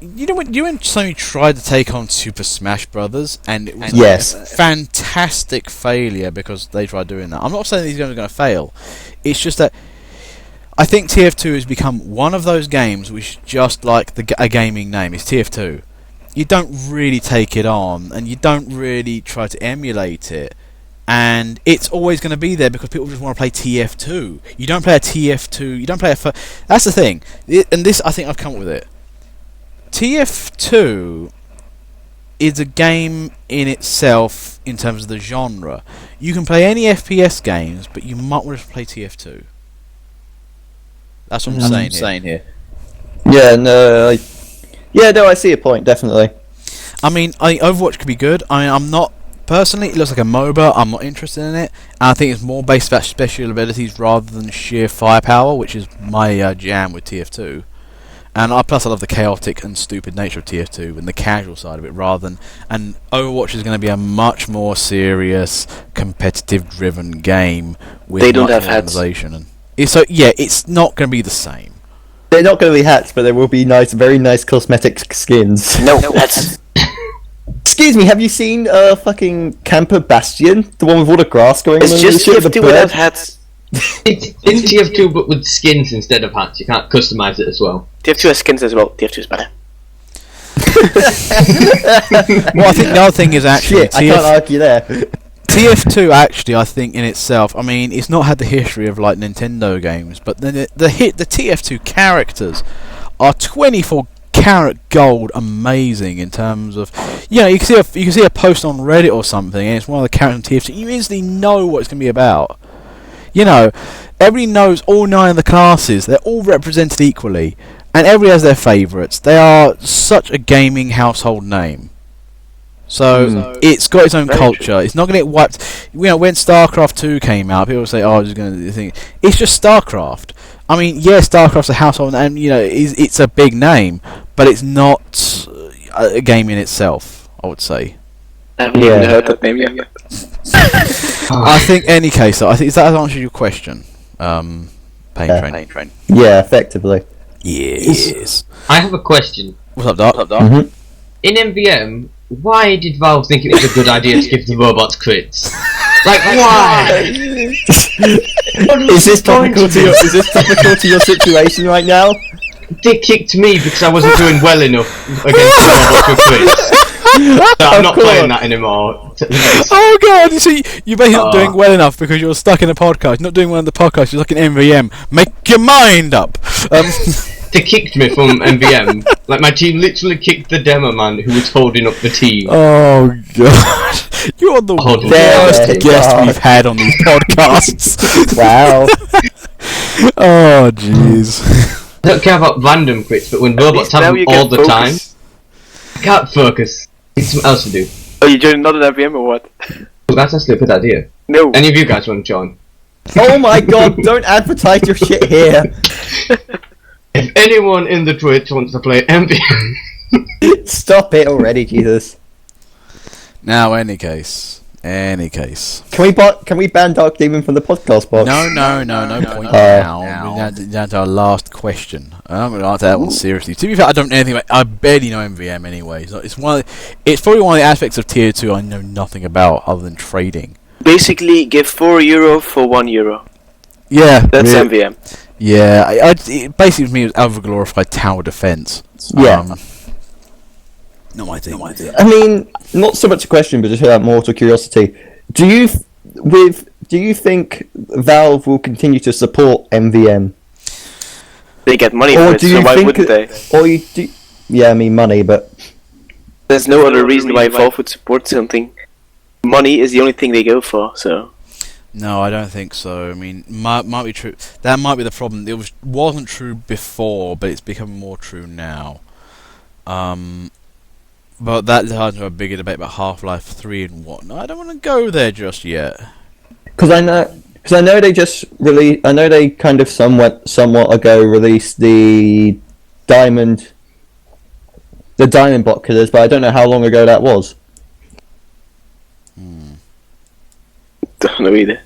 Speaker 1: You know when Sony tried to take on Super Smash Brothers, and it was a fantastic failure because they tried doing that. I'm not saying these games are going to fail. It's just that I think TF2 has become one of those games which is just like a gaming name. It's TF2. You don't really take it on, and you don't really try to emulate it. And it's always going to be there because people just want to play TF2. You don't play a TF2. You don't play a... That's the thing. And this, I think I've come up with it. TF2 is a game in itself in terms of the genre. You can play any FPS games, but you might want to play TF2. That's what I'm saying here.
Speaker 3: Yeah, no, I see your point, definitely.
Speaker 1: I mean, Overwatch could be good. I mean, I'm not... Personally, it looks like a MOBA. I'm not interested in it. And I think it's more based about special abilities rather than sheer firepower, which is my jam with TF2. And plus, I love the chaotic and stupid nature of TF2 and the casual side of it, rather than... And Overwatch is going to be a much more serious, competitive-driven game with
Speaker 2: They don't
Speaker 1: much
Speaker 2: have
Speaker 1: more
Speaker 2: hats.
Speaker 1: organisation. And it's not going to be the same.
Speaker 3: They're not going to be hats, but there will be very nice cosmetic skins.
Speaker 2: No, that's...
Speaker 3: Excuse me, have you seen fucking Camper Bastion? The one with all the grass going
Speaker 2: It's
Speaker 3: on?
Speaker 2: just
Speaker 3: the
Speaker 2: TF2 without hats.
Speaker 4: It's TF2 but with skins instead of hats. You can't customize it as well.
Speaker 2: TF2 has skins as well. TF2 is better.
Speaker 1: Well, I think the other thing is actually...
Speaker 3: Shit, I can't argue there.
Speaker 1: TF2 actually, I think in itself, I mean, it's not had the history of like Nintendo games, but the TF2 characters are 24 karat gold amazing in terms of, you know, you can see a post on Reddit or something, and it's one of the characters in TF2. You instantly know what it's going to be about. You know, everybody knows all 9 of the classes. They're all represented equally, and everybody has their favourites. They are such a gaming household name. So it's got its own culture. It's not going to get wiped. You know, when StarCraft 2 came out, people say, "Oh, it's going to think." It's just StarCraft. I mean, yeah, StarCraft's a household name. You know, it's a big name, but it's not a game in itself. I would say.
Speaker 2: I haven't even heard that name yet.
Speaker 1: I think, in any case, though, I think does that answer your question? Pain Train.
Speaker 3: Yeah, effectively.
Speaker 1: Yes.
Speaker 4: I have a question.
Speaker 1: What's up, Doc?
Speaker 3: Mm-hmm.
Speaker 4: In MVM, why did Valve think it was a good idea to give the robots crits? Like, why?
Speaker 3: Is this topical to your situation right now?
Speaker 4: They kicked me because I wasn't doing well enough against the robots with crits. So I'm not playing that anymore.
Speaker 1: Oh god, so you're basically not doing well enough because you're stuck in a podcast. You're not doing well in the podcast, you're stuck in MVM. Make your mind up!
Speaker 4: They kicked me from MVM. Like, my team literally kicked the demo man who was holding up the team.
Speaker 1: Oh god. You're the worst guest we've had on these podcasts.
Speaker 3: Wow.
Speaker 1: Oh jeez.
Speaker 4: I don't care about random crits, but when robots have them all the time, I can't focus. Need something else to do.
Speaker 2: Oh, you joined another FVM or what?
Speaker 4: Well, that's actually a good idea.
Speaker 2: No.
Speaker 4: Any of you guys want to join?
Speaker 3: Oh my god, don't advertise your shit here.
Speaker 4: If anyone in the Twitch wants to play MVM,
Speaker 3: Stop it already, Jesus.
Speaker 1: Now, any case.
Speaker 3: Can we ban Dark Demon from the podcast box?
Speaker 1: No point now. We're down to our last question. I'm going to answer that one seriously. To be fair, I don't know anything about. I barely know MVM anyway. So it's probably one of the aspects of Tier 2 I know nothing about other than trading.
Speaker 2: Basically, give €4 for €1.
Speaker 1: Yeah,
Speaker 2: That's MVM.
Speaker 1: Yeah, it basically for me it was over glorified tower defense.
Speaker 3: Yeah.
Speaker 1: Not my thing.
Speaker 3: I mean, not so much a question, but just more out of curiosity. Do you think Valve will continue to support MVM?
Speaker 2: They get money for it, so why wouldn't they?
Speaker 3: Or you do? Yeah, I mean money, but
Speaker 2: There's no other reason why Valve would support something. Money is the only thing they go for, so...
Speaker 1: No, I don't think so. I mean, might be true. That might be the problem. It wasn't true before, but it's becoming more true now. But that leads to a bigger debate about Half-Life 3 and whatnot. I don't want to go there just yet.
Speaker 3: because I know they just released. I know they kind of somewhat ago released the Diamond bot killers, but I don't know how long ago that was.
Speaker 2: Don't know either.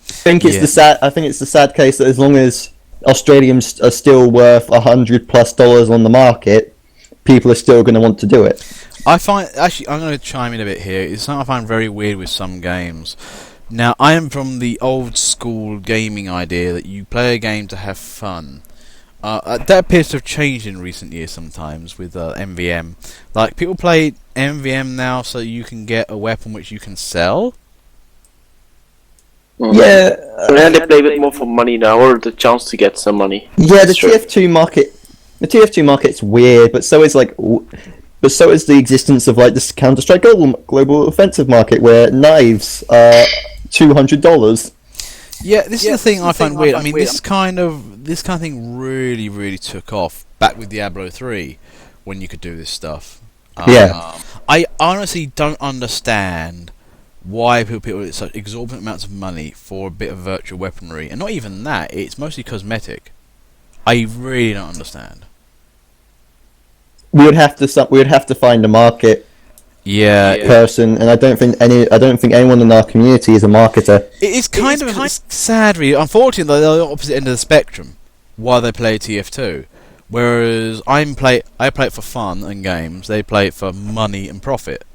Speaker 3: I think it's the sad case that as long as Australians are still worth $100+ on the market, people are still going to want to do it.
Speaker 1: I'm going to chime in a bit here. It's something I find very weird with some games. Now, I am from the old school gaming idea that you play a game to have fun. That appears to have changed in recent years sometimes with MVM. Like, people play MVM now so you can get a weapon which you can sell.
Speaker 3: Yeah,
Speaker 2: And they play a bit more for money now, or the chance to get some money.
Speaker 3: yeah. The
Speaker 2: That's true.
Speaker 3: TF2 market, market's weird, but so is the existence of like this Counter-Strike global offensive market where knives are $200.
Speaker 1: Yeah, this is the thing I find weird. I mean, this kind of thing really, really took off back with Diablo 3 when you could do this stuff.
Speaker 3: Yeah.
Speaker 1: I honestly don't understand why people get such exorbitant amounts of money for a bit of virtual weaponry, and not even that. It's mostly cosmetic. I really don't understand.
Speaker 3: We would have to find a market person, and I don't think anyone in our community is a marketer.
Speaker 1: It's kind of sad, really. Unfortunately, they're the opposite end of the spectrum. While they play TF2, whereas I play it for fun and games, they play it for money and profit.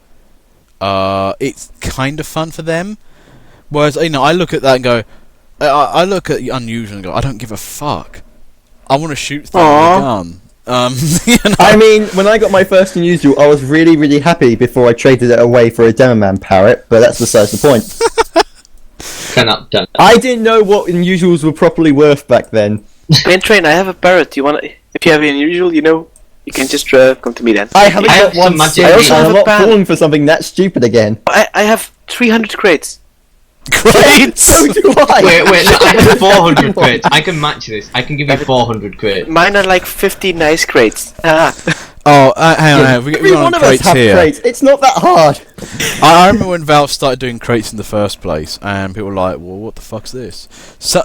Speaker 1: It's kind of fun for them. Whereas I look at that and go, I look at Unusual and go, I don't give a fuck. I want to shoot things with a gun.
Speaker 3: I mean, when I got my first Unusual, I was really, really happy before I traded it away for a Demoman parrot, but that's besides the point.
Speaker 4: cannot done.
Speaker 3: I didn't know what Unusuals were properly worth back then.
Speaker 2: Train, I have a parrot. If you have an Unusual, you can just come to me then.
Speaker 3: I haven't
Speaker 4: I
Speaker 3: got
Speaker 4: have
Speaker 3: one
Speaker 4: some magic
Speaker 3: since,
Speaker 2: also
Speaker 3: and
Speaker 2: have
Speaker 3: I'm
Speaker 2: a
Speaker 3: not
Speaker 2: ban.
Speaker 3: falling for something that stupid again.
Speaker 2: I have 300 crates.
Speaker 1: Great!
Speaker 3: So do I!
Speaker 4: Wait, no, I have 400 crates. I can match this. I can give you 400 crates.
Speaker 2: Mine are like 50 nice crates. Ah.
Speaker 1: Oh, hang on.
Speaker 3: Every
Speaker 1: We're
Speaker 3: one
Speaker 1: on
Speaker 3: of us
Speaker 1: crates
Speaker 3: have
Speaker 1: here.
Speaker 3: crates. It's not that hard.
Speaker 1: I remember when Valve started doing crates in the first place, and people were like, well, what the fuck's this? So,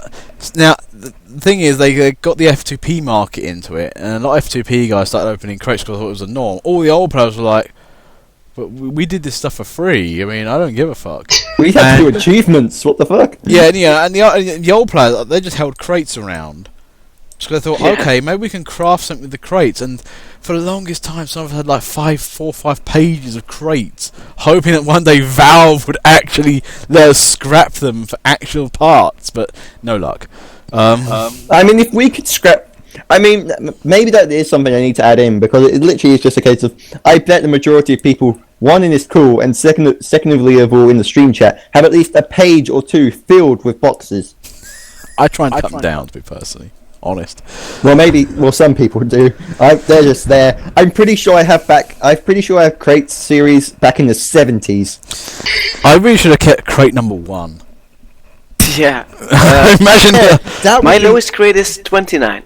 Speaker 1: now, the thing is, they got the F2P market into it, and a lot of F2P guys started opening crates because they thought it was a norm. All the old players were like, but we did this stuff for free. I mean, I don't give a fuck.
Speaker 3: We had to do achievements. What the fuck?
Speaker 1: Yeah, and the old players, they just held crates around. So they thought, okay, maybe we can craft something with the crates. And for the longest time, some of us had like 4 or 5 pages of crates, hoping that one day Valve would actually let us scrap them for actual parts. But no luck.
Speaker 3: I mean, if we could scrap... I mean, maybe that is something I need to add in, because it literally is just a case of... I bet the majority of people, one, in this call, and secondly of all in the stream chat, have at least a page or two filled with boxes.
Speaker 1: I try and cut them down, to be personally honest.
Speaker 3: Well, some people do. They're just there. I'm pretty sure I have crates series back in the 70s.
Speaker 1: I really should have kept crate number 1.
Speaker 2: Yeah.
Speaker 1: Imagine
Speaker 3: That
Speaker 2: My
Speaker 3: would be-
Speaker 2: lowest grade is 29.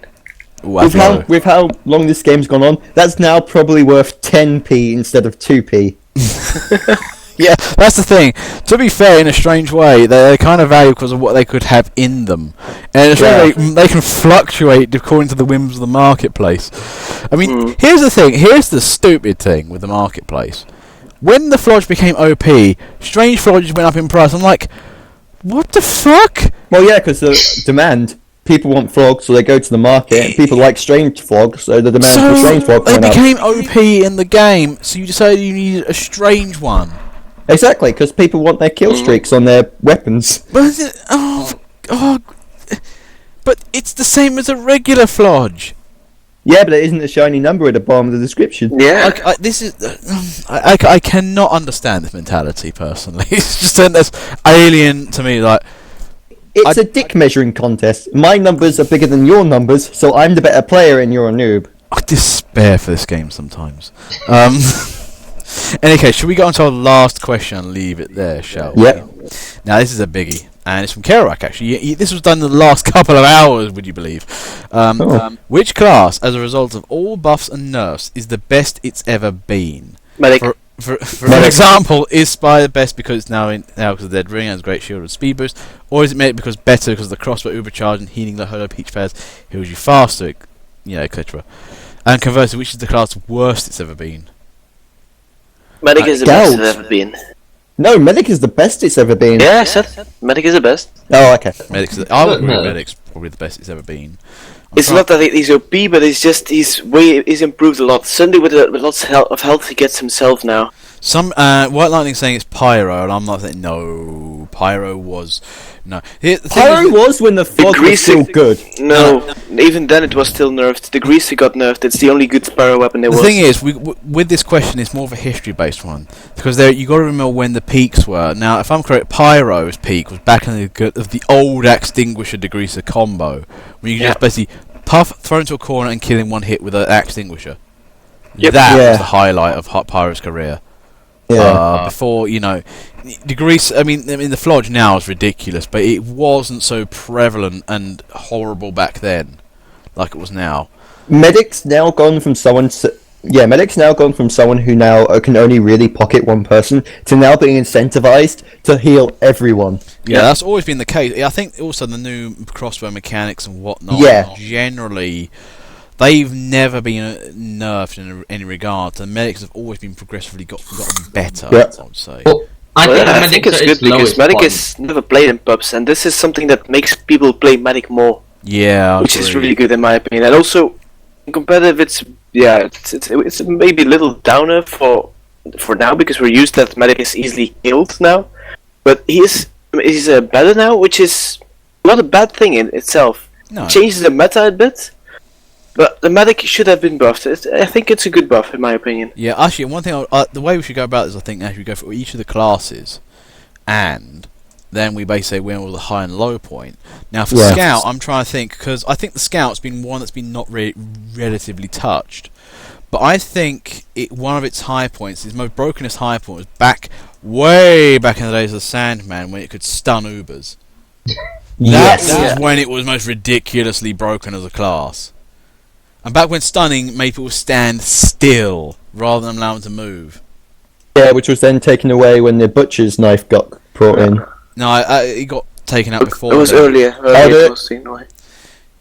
Speaker 3: with how long this game's gone on, that's now probably worth 10p instead of 2p.
Speaker 1: Yeah, that's the thing. To be fair, in a strange way, they're kind of valuable because of what they could have in them, and in a strange way, they can fluctuate according to the whims of the marketplace. I mean, here's the thing. Here's the stupid thing with the marketplace. When the Flodge became OP, strange Flodges went up in price. I'm like, what the fuck?
Speaker 3: Well, yeah, because the demand. People want flogs, so they go to the market. And people like strange flogs, so the demand for strange flogs
Speaker 1: they
Speaker 3: went up.
Speaker 1: became OP in the game, so you decided you needed a strange one.
Speaker 3: Exactly, because people want their kill streaks on their weapons.
Speaker 1: But is it, but it's the same as a regular Flodge.
Speaker 3: Yeah, but it isn't a shiny number at the bottom of the description.
Speaker 2: Yeah.
Speaker 1: This is I cannot understand this mentality personally. It's just that's alien to me. Like,
Speaker 3: It's a dick measuring contest. My numbers are bigger than your numbers, so I'm the better player and you're a noob.
Speaker 1: I despair for this game sometimes. Any case, should we go on to our last question and leave it there, shall we?
Speaker 3: Yep.
Speaker 1: Now, this is a biggie, and it's from Kerouac, actually. This was done in the last couple of hours, would you believe? Which class, as a result of all buffs and nerfs, is the best it's ever been?
Speaker 2: Medic.
Speaker 1: For example, is Spy the best because it's now because of Dead Ring and has great shield and speed boost, or is it made because better because of the crossbow ubercharge and healing the holo peach pairs heals you faster, etc. And conversely, which is the class worst it's ever been?
Speaker 2: Medic is the best it's ever been.
Speaker 3: No, Medic is the best it's ever been.
Speaker 2: Yeah, I said Medic is the best.
Speaker 3: Oh, okay.
Speaker 1: I would agree Medic's probably the best it's ever been.
Speaker 2: It's not that he's OP, but it's just he's improved a lot. Suddenly, with lots of health, he gets himself now.
Speaker 1: Some White Lightning saying it's Pyro, and I'm not saying no. Pyro was no.
Speaker 3: Pyro was when the fog was still good.
Speaker 2: No, even then it was still nerfed. The Greaser got nerfed. It's the only good Pyro weapon there was.
Speaker 1: The thing is, with this question, it's more of a history-based one because you got to remember when the peaks were. Now, if I'm correct, Pyro's peak was back in the old Extinguisher Degreaser combo, where you just basically puff, throw into a corner, and kill in one hit with an Extinguisher.
Speaker 2: Yep.
Speaker 1: That was the highlight of Pyro's career.
Speaker 3: Yeah.
Speaker 1: Before, Degreaser, I mean, the Flodge now is ridiculous, but it wasn't so prevalent and horrible back then, like it was now.
Speaker 3: Medic's now gone from someone who now can only really pocket one person to now being incentivized to heal everyone.
Speaker 1: Yeah, that's always been the case. I think also the new crossbow mechanics and whatnot, generally, they've never been nerfed in any regard. The medics have always been progressively gotten better, I would say.
Speaker 4: Well, I think
Speaker 2: it's good because Medic is never played in pubs, and this is something that makes people play Medic more.
Speaker 1: Yeah,
Speaker 2: which is really good in my opinion. And also, in competitive, it's maybe a little downer for now because we're used that Medic is easily killed now, but he's better now, which is not a bad thing in itself.
Speaker 1: No.
Speaker 2: It changes the meta a bit. But the Medic should have been buffed. I think it's a good buff, in my opinion.
Speaker 1: Yeah, actually, one thing, the way we should go about this, I think, is we go for each of the classes, and then we basically say when was the high and low point. Now, for Scout, I'm trying to think, because I think the Scout's been one that's been not relatively touched. But I think one of its high points, its most brokenest high point, was way back in the days of the Sandman, when it could stun Ubers. That was when it was most ridiculously broken as a class. And back when stunning made people stand still rather than allow them to move.
Speaker 3: Yeah, which was then taken away when the butcher's knife got brought in.
Speaker 1: No, it got taken out before.
Speaker 2: It was earlier.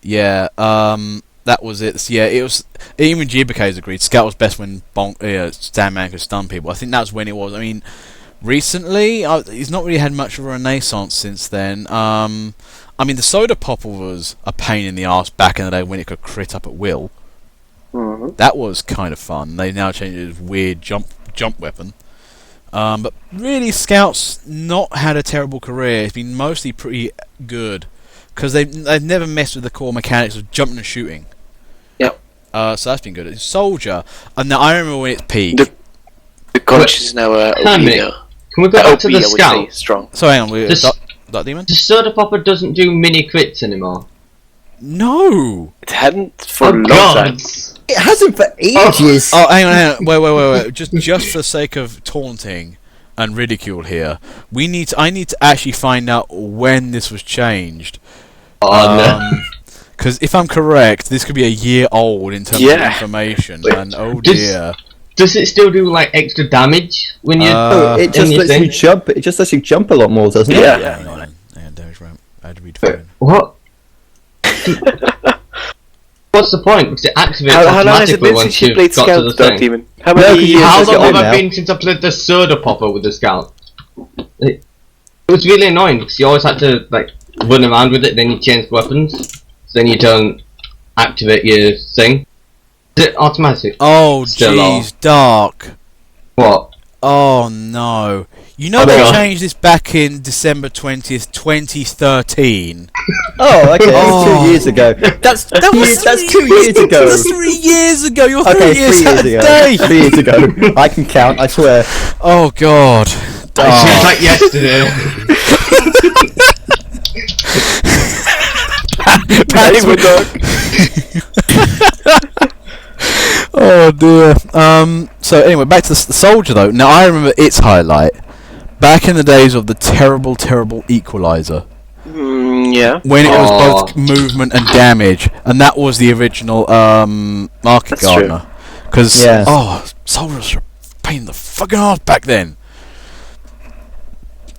Speaker 1: Yeah, that was it. Yeah, it was. Even GBK's agreed. Scout was best when Sandman could stun people. I think that's when it was. I mean, recently, he's not really had much of a renaissance since then. I mean, the Soda Popper was a pain in the arse back in the day when it could crit up at will.
Speaker 2: Mm-hmm.
Speaker 1: That was kind of fun. They now changed it as weird jump weapon. But really, Scout's not had a terrible career. It's been mostly pretty good because they've never messed with the core mechanics of jumping and shooting.
Speaker 2: Yep.
Speaker 1: So that's been good. Soldier, and now I remember when it's peak.
Speaker 2: The conch is now OP.
Speaker 4: Can we go back to the Scout?
Speaker 2: Strong.
Speaker 1: So hang on, Dark Demon?
Speaker 4: The Soda Popper doesn't do mini crits anymore.
Speaker 1: No!
Speaker 2: It hadn't for a long time.
Speaker 3: It hasn't for ages.
Speaker 1: Oh, hang on. Wait. Just for the sake of taunting, and ridicule here. I need to actually find out when this was changed.
Speaker 4: Oh no.
Speaker 1: Because if I'm correct, this could be a year old in terms of information. And oh dear.
Speaker 4: Does it still do like extra damage when you?
Speaker 3: It just lets you jump. It just lets you jump a lot more, doesn't it?
Speaker 2: Yeah.
Speaker 1: Hang on. Damage ramp. I had to read phone.
Speaker 4: What? What's the point? Because it activates
Speaker 2: How long has it
Speaker 4: automatically
Speaker 2: been
Speaker 4: once
Speaker 2: since you
Speaker 4: you've
Speaker 2: played
Speaker 4: got to
Speaker 2: Scout,
Speaker 4: the
Speaker 2: Dark
Speaker 4: thing.
Speaker 2: Demon? How many years
Speaker 4: How
Speaker 2: has it
Speaker 4: long have
Speaker 2: been
Speaker 4: I
Speaker 2: now?
Speaker 4: been since I played the soda popper with the Scout? It was really annoying because you always had to like run around with it, then you change weapons, so then you don't activate your thing. Is it automatic?
Speaker 1: Oh
Speaker 4: Still
Speaker 1: jeez, Dark.
Speaker 4: What?
Speaker 1: Oh no. You know
Speaker 4: Oh,
Speaker 1: they
Speaker 4: God.
Speaker 1: changed this back in December 20th, 2013.
Speaker 3: Oh, okay.
Speaker 1: Oh.
Speaker 3: That's 2 years ago. That's 2 years ago.
Speaker 1: That's 3 years ago. You're
Speaker 3: Okay,
Speaker 1: 3 years
Speaker 3: 3
Speaker 1: out
Speaker 3: years
Speaker 1: of
Speaker 3: ago.
Speaker 1: date.
Speaker 3: 3 years ago. I can count. I swear.
Speaker 1: Oh god.
Speaker 4: It seems like yesterday.
Speaker 2: Anyway, Dark.
Speaker 1: Oh dear. So anyway, back to the soldier though. Now I remember its highlight back in the days of the terrible, terrible Equalizer,
Speaker 2: Yeah.
Speaker 1: when it was
Speaker 4: Oh.
Speaker 1: both movement and damage, and that was the original Market
Speaker 2: That's
Speaker 1: Gardener. Because
Speaker 3: Yeah.
Speaker 1: soldiers were a pain in the fucking ass back then.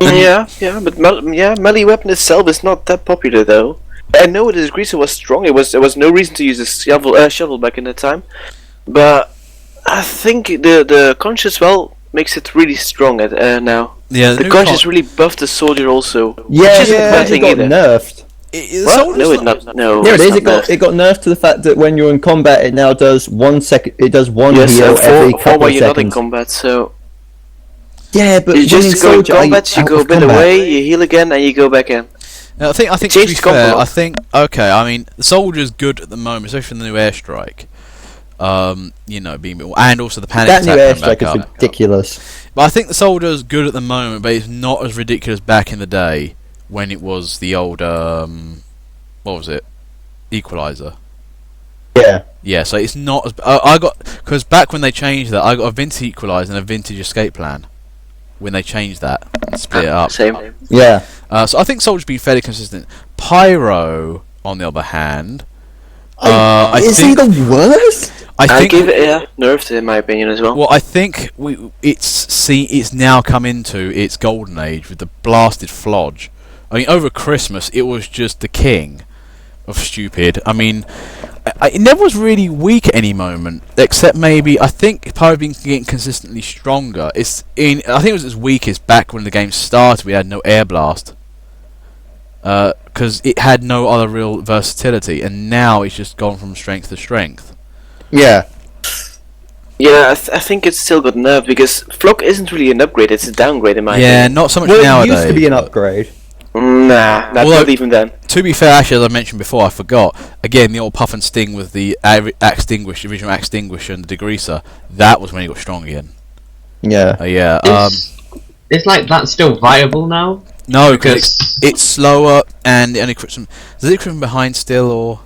Speaker 2: Yeah, but melee weapon itself is not that popular though. I know the greaser was strong. There was no reason to use a shovel back in that time, but I think the conch as well makes it really strong now.
Speaker 1: Yeah,
Speaker 2: The conch has really buffed the soldier also.
Speaker 3: Yeah,
Speaker 2: which isn't a bad
Speaker 3: it
Speaker 2: thing
Speaker 3: got
Speaker 2: either.
Speaker 3: nerfed.
Speaker 2: What? No, no.
Speaker 3: Yeah, it
Speaker 2: it's
Speaker 3: is.
Speaker 2: not
Speaker 3: It got
Speaker 2: nerfed.
Speaker 3: it got nerfed to the fact that when you're in combat, it now does 1 second. It does one
Speaker 2: Yes,
Speaker 3: heal every
Speaker 2: for
Speaker 3: couple
Speaker 2: while
Speaker 3: of
Speaker 2: you're not in
Speaker 3: seconds.
Speaker 2: combat, so
Speaker 3: Yeah, but
Speaker 2: you
Speaker 3: when
Speaker 2: just
Speaker 3: in
Speaker 2: go in
Speaker 3: Soldier,
Speaker 2: combat, you
Speaker 3: out
Speaker 2: go a
Speaker 3: of
Speaker 2: bit
Speaker 3: combat.
Speaker 2: away, you heal again, and you go back in.
Speaker 1: I think to be
Speaker 2: changed combo
Speaker 1: fair,
Speaker 2: a lot.
Speaker 1: I think okay. I mean, the soldier's good at the moment, especially in the new airstrike. You know, being and also the panic
Speaker 3: That new
Speaker 1: attack coming
Speaker 3: airstrike
Speaker 1: back
Speaker 3: is
Speaker 1: up.
Speaker 3: ridiculous.
Speaker 1: But I think the soldier's good at the moment, but it's not as ridiculous back in the day when it was the old what was it, Equalizer.
Speaker 3: Yeah.
Speaker 1: Yeah, so it's not as I got because back when they changed that, I got a vintage Equalizer and a vintage Escape Plan when they changed that and split it up.
Speaker 2: Same.
Speaker 3: Yeah.
Speaker 1: So I think Soldier's been fairly consistent. Pyro, on the other hand,
Speaker 3: Is he the worst?
Speaker 1: I
Speaker 2: I
Speaker 1: think
Speaker 2: give it nerfed in my opinion as well.
Speaker 1: well, I think it's now come into its golden age with the blasted Flodge. I mean, over Christmas it was just the king of stupid. I mean, it never was really weak at any moment, except maybe I think Pyro been getting consistently stronger. I think it was its weakest back when the game started. We had no air blast because it had no other real versatility, and now it's just gone from strength to strength.
Speaker 3: Yeah.
Speaker 2: Yeah, I think it's still got nerfed because Flock isn't really an upgrade; it's a downgrade in my
Speaker 1: Yeah,
Speaker 2: opinion.
Speaker 1: not so much
Speaker 3: Well, it
Speaker 1: nowadays.
Speaker 3: used to be an
Speaker 1: but-
Speaker 3: upgrade.
Speaker 2: Nah,
Speaker 1: Although-
Speaker 2: not even then.
Speaker 1: To be fair, actually, as I mentioned before, I forgot. Again, the old Puff and Sting with the original Axe Extinguisher and the Degreaser, that was when he got strong again.
Speaker 3: Yeah.
Speaker 1: Yeah.
Speaker 4: It's like that's still viable now.
Speaker 1: No, because
Speaker 4: because-
Speaker 1: it's slower and it only crits from. Does it crit from behind still, or?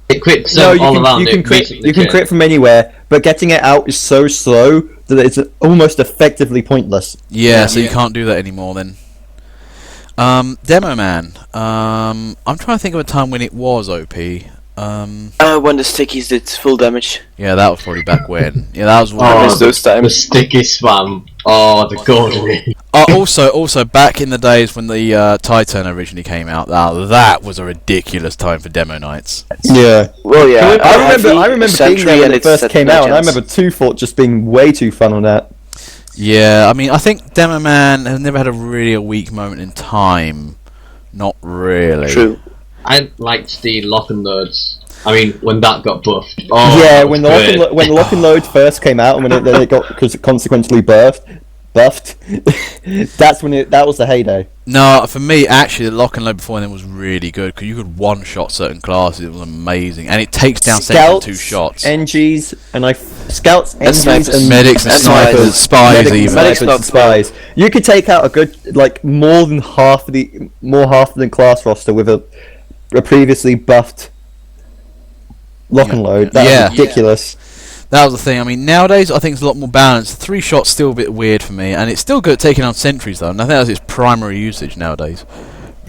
Speaker 4: It quits
Speaker 3: No,
Speaker 4: all around.
Speaker 3: you
Speaker 4: it
Speaker 3: can crit.
Speaker 4: basically
Speaker 3: You can
Speaker 4: kills.
Speaker 3: crit from anywhere, but getting it out is so slow that it's almost effectively pointless.
Speaker 1: Yeah, so you
Speaker 4: Yeah.
Speaker 1: can't do that anymore then. Demo Man. I'm trying to think of a time when it was OP.
Speaker 2: When the stickies did full damage.
Speaker 1: Yeah, that was probably back when. Yeah, that was
Speaker 2: I
Speaker 1: one.
Speaker 2: miss those
Speaker 4: The
Speaker 2: times.
Speaker 4: sticky spam. Oh, the golden age.
Speaker 1: Also, back in the days when the Titan originally came out, that was a ridiculous time for demo nights.
Speaker 3: Yeah.
Speaker 2: Well, yeah.
Speaker 3: I remember being
Speaker 2: Sentry
Speaker 3: there when
Speaker 2: and
Speaker 3: it
Speaker 2: its
Speaker 3: first
Speaker 2: set
Speaker 3: came out, and I
Speaker 2: chance.
Speaker 3: remember Two Fort just being way too fun on that.
Speaker 1: Yeah, I mean, I think Demo Man has never had a really a weak moment in time. Not really.
Speaker 2: True.
Speaker 4: I liked the lock and loads. I mean, when that got buffed. Oh,
Speaker 3: Yeah,
Speaker 4: that was
Speaker 3: when the lock and
Speaker 4: great.
Speaker 3: when the lock and load first came out, and when then it got because it consequently buffed, that's when that was the heyday.
Speaker 1: No, for me, actually, the lock and load before then was really good because you could one-shot certain classes. It was amazing, and it takes down Sentry in 2 shots.
Speaker 3: NGs, and scouts, NGs,
Speaker 2: snipers.
Speaker 3: and
Speaker 1: Medics and
Speaker 2: and
Speaker 1: snipers, spies
Speaker 3: medics,
Speaker 1: even.
Speaker 2: Medics
Speaker 3: snipers,
Speaker 2: not
Speaker 3: and spies. You could take out a good more than half of the class roster with a previously buffed lock and load. That
Speaker 1: Yeah.
Speaker 3: was ridiculous.
Speaker 1: That was the thing. I mean, nowadays I think it's a lot more balanced. 3 shot's still a bit weird for me, and it's still good at taking out sentries though. And I think that's its primary usage nowadays.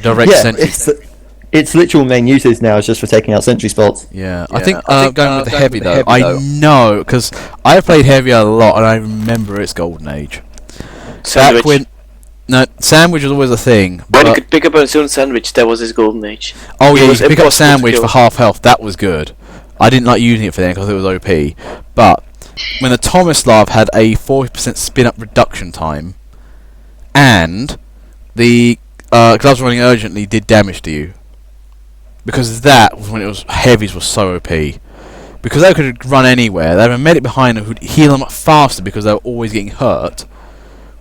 Speaker 1: Direct sentries.
Speaker 3: Its literal main usage now is just for taking out sentry spots.
Speaker 1: Yeah, I think going with the heavy though. I know because I played heavy a lot, and I remember its golden age.
Speaker 2: Sandwich.
Speaker 1: Sandwich was always a thing.
Speaker 2: When he could pick up his own sandwich, that was his golden age.
Speaker 1: Oh yeah, you could pick up a
Speaker 2: impossible to
Speaker 1: sandwich
Speaker 2: kill.
Speaker 1: for half health. That was good. I didn't like using it for that because it was OP. But when the Tomislav had a 40% spin up reduction time, and the gloves running urgently did damage to you, because that was when it was heavies were so OP. Because they could run anywhere. They had a medic behind them who'd heal them up faster because they were always getting hurt.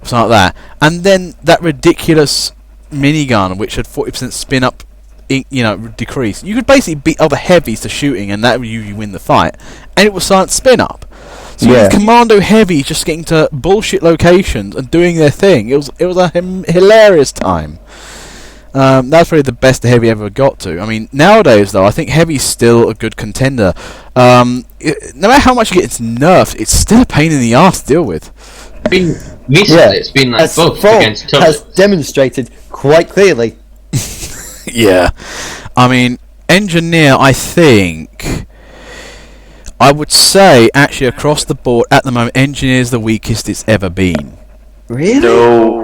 Speaker 1: Something like that. And then that ridiculous minigun which had 40% spin up, decrease. You could basically beat other heavies to shooting, and that would usually win the fight. And it was silent spin up. So you had commando heavies just getting to bullshit locations and doing their thing. It was a hilarious time. That's probably the best the heavy ever got to. I mean, nowadays though, I think heavy's still a good contender. No matter how much it gets nerfed, it's still a pain in the arse to deal with.
Speaker 4: Recently, it's been like
Speaker 3: As
Speaker 4: both
Speaker 3: Frog
Speaker 4: against
Speaker 3: has
Speaker 4: Tubbs.
Speaker 3: demonstrated quite clearly.
Speaker 1: Yeah, I mean, engineer. I think I would say actually across the board at the moment, engineer's the weakest it's ever been.
Speaker 3: Really?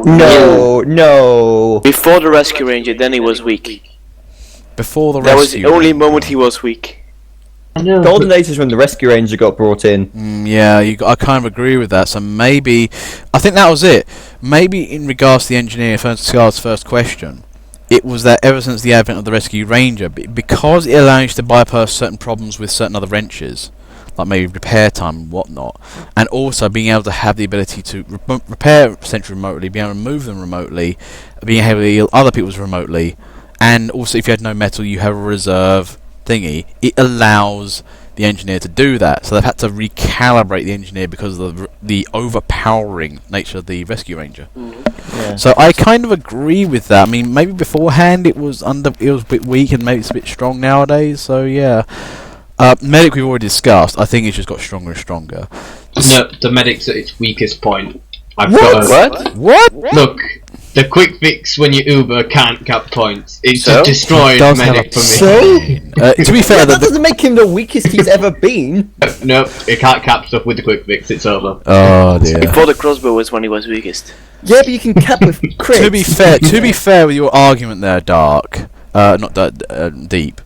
Speaker 2: No. Before the rescue ranger, then he was weak.
Speaker 1: Before the
Speaker 2: That was
Speaker 1: rescue,
Speaker 2: the only moment he was weak.
Speaker 3: Golden Age is when the Rescue Ranger got brought in.
Speaker 1: Yeah, I kind of agree with that. So maybe I think that was it. Maybe in regards to the engineer, Scar's first question, it was that ever since the advent of the Rescue Ranger, because it allows you to bypass certain problems with certain other wrenches, like maybe repair time and whatnot, and also being able to have the ability to repair sentry remotely, being able to move them remotely, being able to heal other people's remotely, and also if you had no metal, you have a reserve thingy. It allows the engineer to do that. So they've had to recalibrate the engineer because of the overpowering nature of the Rescue Ranger.
Speaker 3: Yeah.
Speaker 1: So I kind of agree with that. I mean, maybe beforehand it was a bit weak, and maybe it's a bit strong nowadays. So yeah. Medic we've already discussed. I think it's just got stronger and stronger.
Speaker 4: No, the medic's at its weakest point.
Speaker 2: What?
Speaker 4: Look, the quick fix when you Uber can't cap points. It's
Speaker 2: So?
Speaker 4: a destroyed
Speaker 1: Does have
Speaker 4: medic
Speaker 1: a-
Speaker 4: for me.
Speaker 1: To be fair,
Speaker 3: That doesn't make him the weakest he's ever been.
Speaker 4: Nope, it can't cap stuff with the quick fix. It's over.
Speaker 1: oh dear.
Speaker 2: Before the crossbow was when he was weakest.
Speaker 3: Yeah, but you can cap with crits.
Speaker 1: To be fair with your argument there, Dark, not Deep.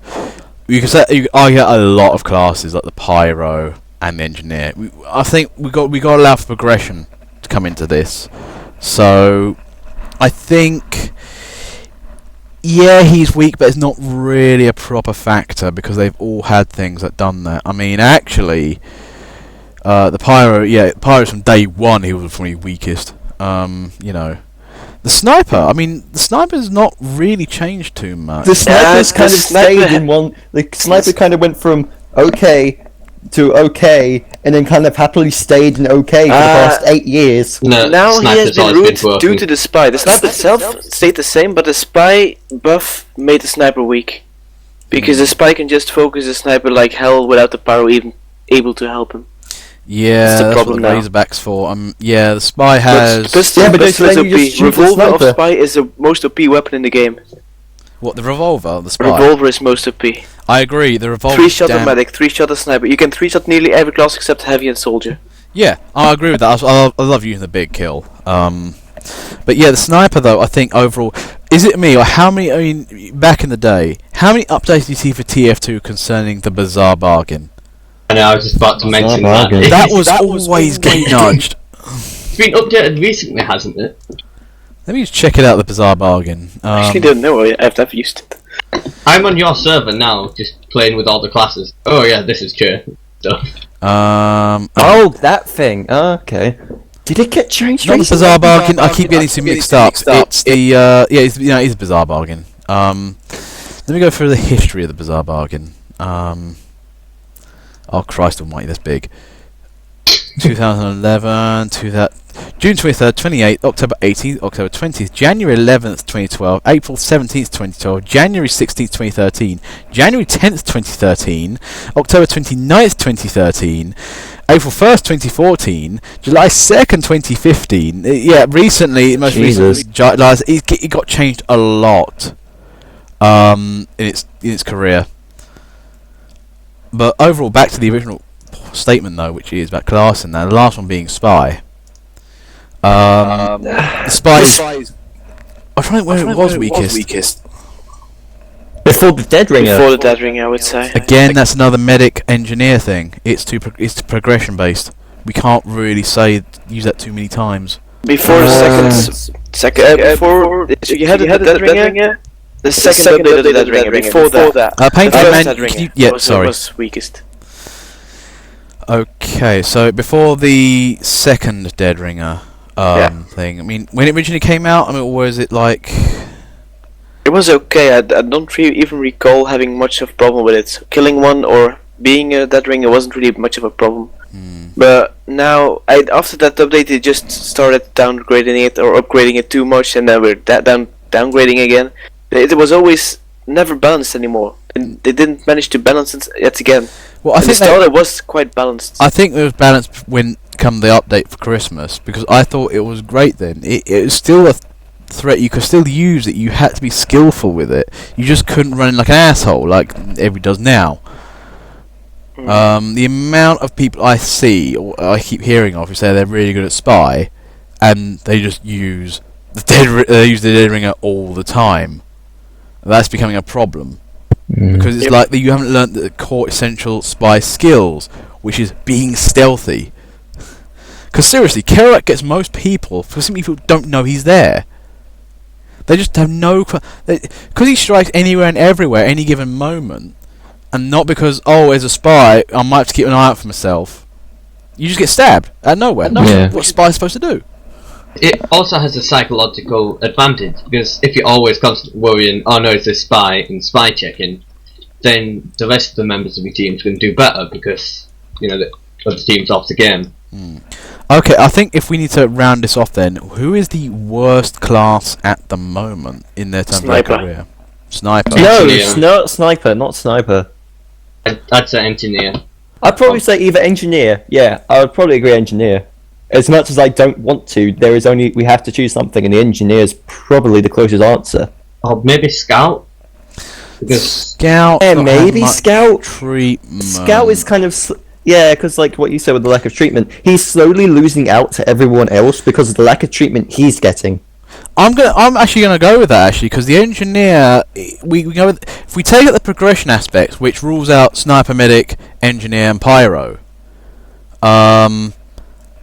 Speaker 1: You could argue a lot of classes like the Pyro and the Engineer. I think we got to allow for progression to come into this. So I think, yeah, he's weak, but it's not really a proper factor because they've all had things that done that. I mean, actually, the Pyro's from day one he was probably weakest. The Sniper, I mean, the Sniper's not really changed too much.
Speaker 3: The Sniper's
Speaker 2: the
Speaker 3: kind of
Speaker 2: Sniper
Speaker 3: stayed in one. The Sniper kind of went from okay to okay, and then kind of happily stayed in okay for the past 8 years.
Speaker 4: No,
Speaker 2: Now he has
Speaker 4: Sniper's
Speaker 2: been
Speaker 4: always
Speaker 2: ruined
Speaker 4: working.
Speaker 2: due to the spy. The sniper itself stayed the same, but the spy buff made the sniper weak. Because the spy can just focus the sniper like hell without the pyro even able to help him.
Speaker 1: Yeah,
Speaker 2: That's the
Speaker 1: that's
Speaker 2: problem
Speaker 1: what the
Speaker 2: now.
Speaker 1: Razorback's for. Yeah, the Spy has...
Speaker 3: Yeah, but
Speaker 2: Pistol is
Speaker 3: then you just
Speaker 2: OP.
Speaker 3: shoot the
Speaker 2: Revolver of
Speaker 3: sniper.
Speaker 2: spy is the most OP weapon in the game.
Speaker 1: What, the Revolver? The Spy?
Speaker 2: Revolver is most OP.
Speaker 1: I agree, the Revolver...
Speaker 2: 3-shot medic, 3-shot sniper. You can 3-shot nearly every class except heavy and soldier.
Speaker 1: Yeah, I agree with that. I love using the big kill. But yeah, the Sniper, though, I think overall... Is it me, or how many... I mean, back in the day, how many updates do you see for TF2 concerning the Bizarre Bargain?
Speaker 4: I know, I was just about to mention that.
Speaker 3: bargain.
Speaker 1: That was always getting nudged.
Speaker 4: It's been updated recently, hasn't it?
Speaker 1: Let me just check it out, the Bizarre Bargain.
Speaker 2: I actually don't know, I've never used it.
Speaker 4: I'm on your server now, just playing with all the classes. Oh yeah, this is true. Stuff.
Speaker 3: Oh, that thing. Okay. Did it get changed
Speaker 1: Not the
Speaker 3: recently?
Speaker 1: Bizarre Bargain. I keep getting some mixed up. It's the it's a Bizarre Bargain. Let me go through the history of the Bizarre Bargain. Oh Christ Almighty, that's big. 2011, June 23rd, 28th, October 18th, October 20th, January 11th, 2012, April 17th, 2012, January 16th, 2013, January 10th, 2013, October 29th, 2013, April 1st, 2014, July 2nd, 2015. Yeah, recently, most
Speaker 3: Jesus.
Speaker 1: recently, it got changed a lot in its career. But overall, back to the original statement, though, which is about classing. Now, the last one being spy. The spy is... I'm trying to think where it was weakest.
Speaker 3: Before the Dead Ringer.
Speaker 2: Before the Dead Ringer, I would say.
Speaker 1: Again, that's another medic engineer thing. It's progression based. We can't really use that too many times.
Speaker 2: Before the before you had the Dead Ringer. The second update of the Dead Ringer. Before that.
Speaker 1: Painful Man.
Speaker 2: Sorry. Was weakest.
Speaker 1: Okay, so before the second Dead Ringer thing, I mean, when it originally came out, I mean, what was it like?
Speaker 2: It was okay. I don't even recall having much of a problem with it. Killing one or being a Dead Ringer wasn't really much of a problem. But now, after that update, they just started downgrading it or upgrading it too much, and then we're downgrading again. It was always never balanced anymore, and they didn't manage to balance it yet again.
Speaker 1: Well, I think
Speaker 2: it was quite balanced.
Speaker 1: I think it was balanced when come the update for Christmas, because I thought it was great then. It was still a threat. You could still use it. You had to be skillful with it. You just couldn't run in like an asshole like everybody does now. The amount of people I see, or I keep hearing of, who say they're really good at spy, and they just use the Dead Ringer all the time. That's becoming a problem. Because it's like you haven't learnt the core essential spy skills, which is being stealthy. Because seriously, Kerouac gets most people because some people don't know he's there. They just have no... Because he strikes anywhere and everywhere, any given moment, and not because, as a spy, I might have to keep an eye out for myself. You just get stabbed out of nowhere. What's a spy supposed to do?
Speaker 4: It also has a psychological advantage, because if you're always constantly worrying, oh no, it's a spy, and spy checking, then the rest of the members of your team's going to do better, because, the other team's off the game.
Speaker 1: Okay, I think if we need to round this off then, who is the worst class at the moment in their terms of their career? Sniper.
Speaker 3: No, Sniper, not Sniper.
Speaker 4: I'd say Engineer.
Speaker 3: I'd probably say either Engineer. Yeah, I would probably agree Engineer. As much as I don't want to, we have to choose something, and the Engineer is probably the closest answer.
Speaker 4: Oh, maybe Scout? Because
Speaker 1: Scout.
Speaker 3: Yeah, maybe Scout.
Speaker 1: Treatment.
Speaker 3: Scout is kind of... because like what you said with the lack of treatment, he's slowly losing out to everyone else because of the lack of treatment he's getting.
Speaker 1: I'm actually gonna go with that actually, because the Engineer, we go with, if we take out the progression aspects, which rules out Sniper, Medic, Engineer, and Pyro,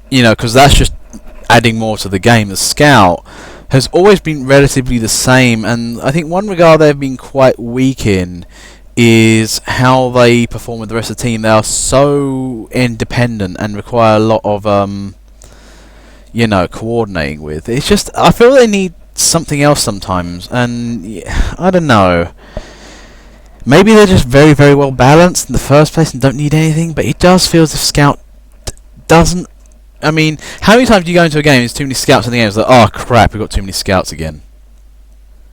Speaker 1: because that's just adding more to the game. The Scout has always been relatively the same, and I think one regard they've been quite weak in is how they perform with the rest of the team. They are so independent and require a lot of coordinating with. It's just, I feel they need something else sometimes, and I don't know. Maybe they're just very, very well balanced in the first place and don't need anything, but it does feel as if Scout doesn't... I mean, how many times do you go into a game and there's too many scouts in the game? It's like, oh crap, we've got too many scouts again.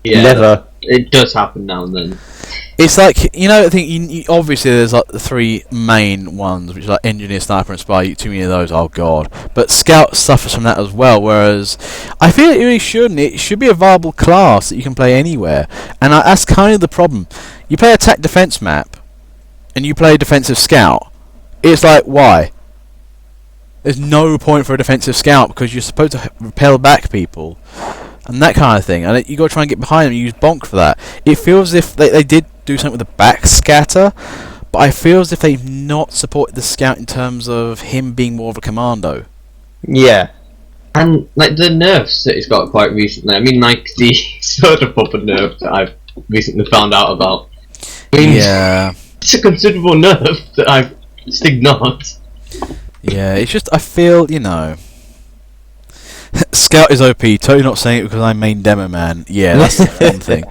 Speaker 4: Yeah,
Speaker 3: never.
Speaker 4: It does happen now and then.
Speaker 1: It's like, I think obviously there's like the three main ones, which are like Engineer, Sniper, and Spy. Too many of those, oh god. But Scout suffers from that as well, whereas I feel it really shouldn't. It should be a viable class that you can play anywhere. And that's kind of the problem. You play attack defense map, and you play defensive Scout. It's like, why? There's no point for a defensive Scout because you're supposed to repel back people and that kind of thing, and you got to try and get behind them and use bonk for that. It feels as if they did do something with the back scatter, but I feel as if they've not supported the Scout in terms of him being more of a commando.
Speaker 3: Yeah.
Speaker 4: And like the nerfs that he's got quite recently, I mean, like the soda pupper nerf that I've recently found out about. I mean,
Speaker 1: yeah.
Speaker 4: It's a considerable nerf that I've just ignored.
Speaker 1: Yeah, it's just, I feel, Scout is OP, totally not saying it because I'm main demo man. Yeah, that's the one thing.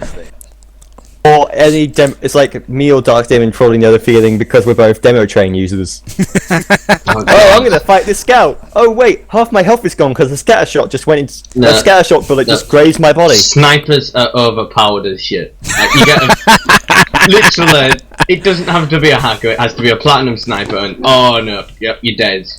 Speaker 3: Or any it's like me or Dark Demon trolling the other feeling because we're both demo train users. Oh, I'm gonna fight this scout. Oh wait, half my health is gone because the scatter shot just went in. A scatter shot bullet just grazed my body.
Speaker 4: Snipers are overpowered as shit. Like, you get literally, it doesn't have to be a hacker. It has to be a platinum sniper. And oh no, yep, you're dead.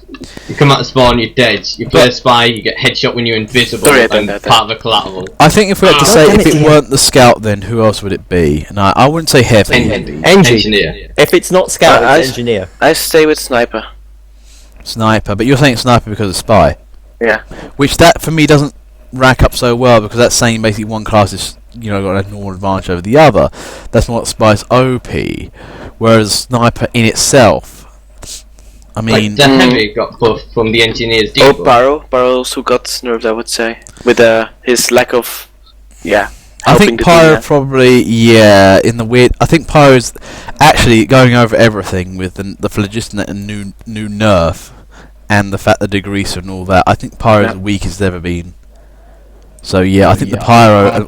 Speaker 4: You come out of spawn, you're dead. You play a spy, you get headshot when you're invisible and part of a collateral.
Speaker 1: I think if we had to say if it weren't the scout, then who else would it be? And I wouldn't say heavy.
Speaker 4: Engineer.
Speaker 3: If it's not scout, it's engineer.
Speaker 2: I stay with sniper.
Speaker 1: Sniper, but you're saying sniper because of spy.
Speaker 2: Yeah.
Speaker 1: Which that for me doesn't rack up so well because that's saying basically one class is got a normal advantage over the other. That's not spy's OP, whereas sniper in itself. I mean,
Speaker 4: like the heavy got buffed from the engineer's debuff.
Speaker 2: Oh, Barrow also got nerfed, I would say, with his lack of,
Speaker 1: I think Pyro probably, in the weird. I think Pyro's actually going over everything with the phlogiston and new nerf, and the fact the degreaser and all that. I think Pyro's the weakest it's ever been. So I think the Pyro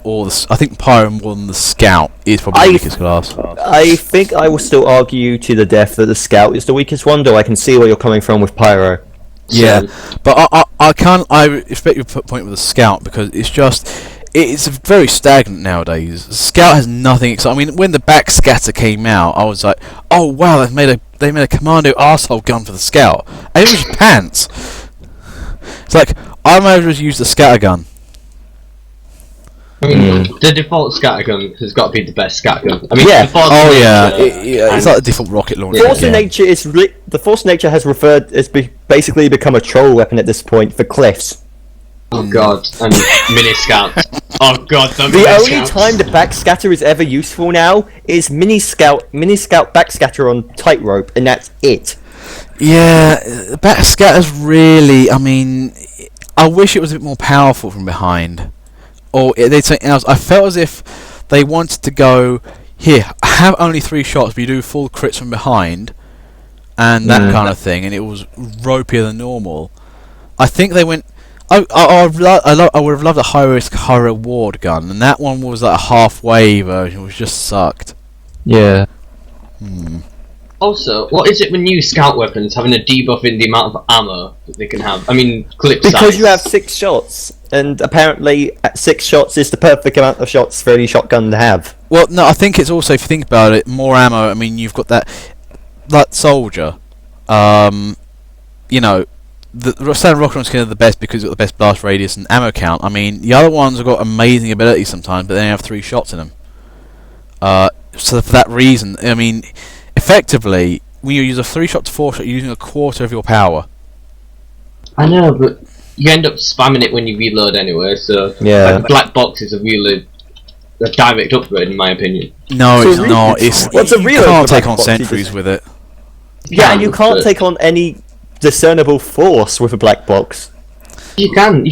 Speaker 1: I think Pyro more than the Scout is probably the weakest class.
Speaker 3: I think I will still argue to the death that the Scout is the weakest one, though I can see where you're coming from with Pyro.
Speaker 1: Yeah, but I respect your point with the Scout because it's very stagnant nowadays. Scout has nothing exciting. I mean, when the back scatter came out, I was like, oh wow, they made a commando arsehole gun for the Scout. And it was just pants. It's like I might as well use the scatter gun.
Speaker 4: I mean, the default scattergun has got to be the best scattergun. I mean,
Speaker 1: it's like the default rocket launcher.
Speaker 3: Force of Nature the Force of Nature has basically become a troll weapon at this point for cliffs.
Speaker 4: Oh god, and mini scouts. Oh god,
Speaker 3: the only time the backscatter is ever useful now is mini scout backscatter on tightrope, and that's it.
Speaker 1: Yeah, backscatter's really. I mean, I wish it was a bit more powerful from behind. Or they'd say something else. I felt as if they wanted to go, here, have only 3 shots, but you do full crits from behind, and that kind of thing, and it was ropier than normal. I think they went. I would have loved a high risk, high reward gun, and that one was like a halfway version, which just sucked.
Speaker 3: Yeah.
Speaker 4: Also, what is it with new scout weapons having a debuff in the amount of ammo that they can have? I mean, clip size.
Speaker 3: Because you have 6 shots, and apparently 6 shots is the perfect amount of shots for any shotgun to have.
Speaker 1: Well, no, I think it's also, if you think about it, more ammo. I mean, you've got that soldier. The Standard Rocket Launcher are the best because it's got the best blast radius and ammo count. I mean, the other ones have got amazing abilities sometimes, but they only have 3 shots in them. So for that reason, I mean, effectively, when you use a 3-shot to 4-shot, you're using a quarter of your power.
Speaker 4: I know, but you end up spamming it when you reload anyway, so like, black box is a direct upgrade in my opinion.
Speaker 1: No, it's not.
Speaker 3: What's a reload?
Speaker 1: You can't take on sentries with it.
Speaker 3: Yeah, and you can't take on any discernible force with a black box.
Speaker 4: You can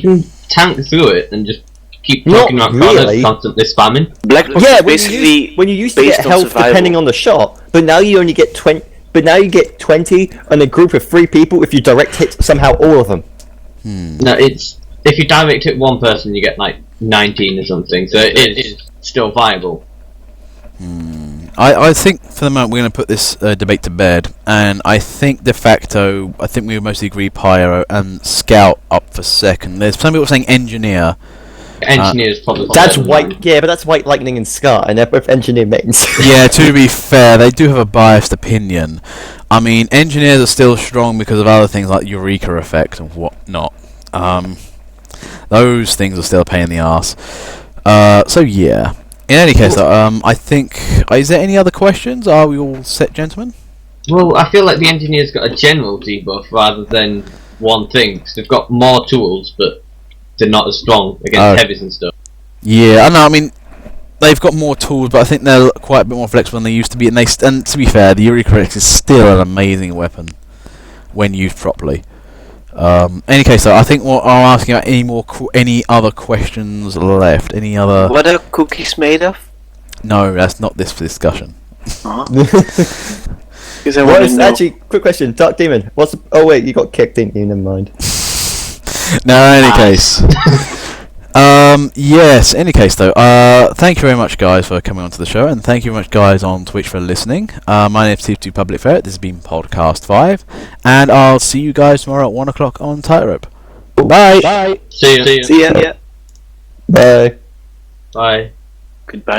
Speaker 4: tank through it and just keep knocking out corners, constantly spamming.
Speaker 2: Black box is
Speaker 3: when you used to get health depending on the shot, but now you only get 20. But now you get 20 on a group of 3 people if you direct hit somehow all of them.
Speaker 4: No, it's if you direct hit one person, you get like 19 or something. So it is still viable.
Speaker 1: I think for the moment we're going to put this debate to bed, and I think de facto, I think we would mostly agree Pyro and Scout up for second. There's some people saying Engineer.
Speaker 4: Engineer's probably
Speaker 3: that's White. Yeah, but that's White Lightning and Scar, and they're both Engineer mains.
Speaker 1: Yeah, to be fair, they do have a biased opinion. I mean, Engineers are still strong because of other things like Eureka effect and whatnot. Those things are still a pain in the arse. So yeah. In any case, though, I think. Is there any other questions? Are we all set, gentlemen?
Speaker 4: Well, I feel like the Engineer's got a general debuff rather than one thing. Cause they've got more tools, but they're not as strong against heavies and stuff. Yeah,
Speaker 1: I know. I mean, they've got more tools, but I think they're quite a bit more flexible than they used to be. And to be fair, the Eureka X is still an amazing weapon when used properly. Any case, though, I think I'm asking about any other questions left. Any other?
Speaker 2: What are cookies made of?
Speaker 1: No, that's not this for discussion.
Speaker 3: Actually, quick question, Dark Demon. Oh wait, you got kicked, didn't you? Never mind.
Speaker 1: No, in any case. Yes. In any case, though, thank you very much, guys, for coming onto the show, and thank you very much, guys, on Twitch for listening. My name's Steve2 Public Ferret. This has been Podcast 5, and I'll see you guys tomorrow at 1 o'clock on Tightrope. Bye.
Speaker 3: Bye.
Speaker 4: See ya.
Speaker 2: See ya. Yeah.
Speaker 3: Bye.
Speaker 4: Bye.
Speaker 2: Goodbye.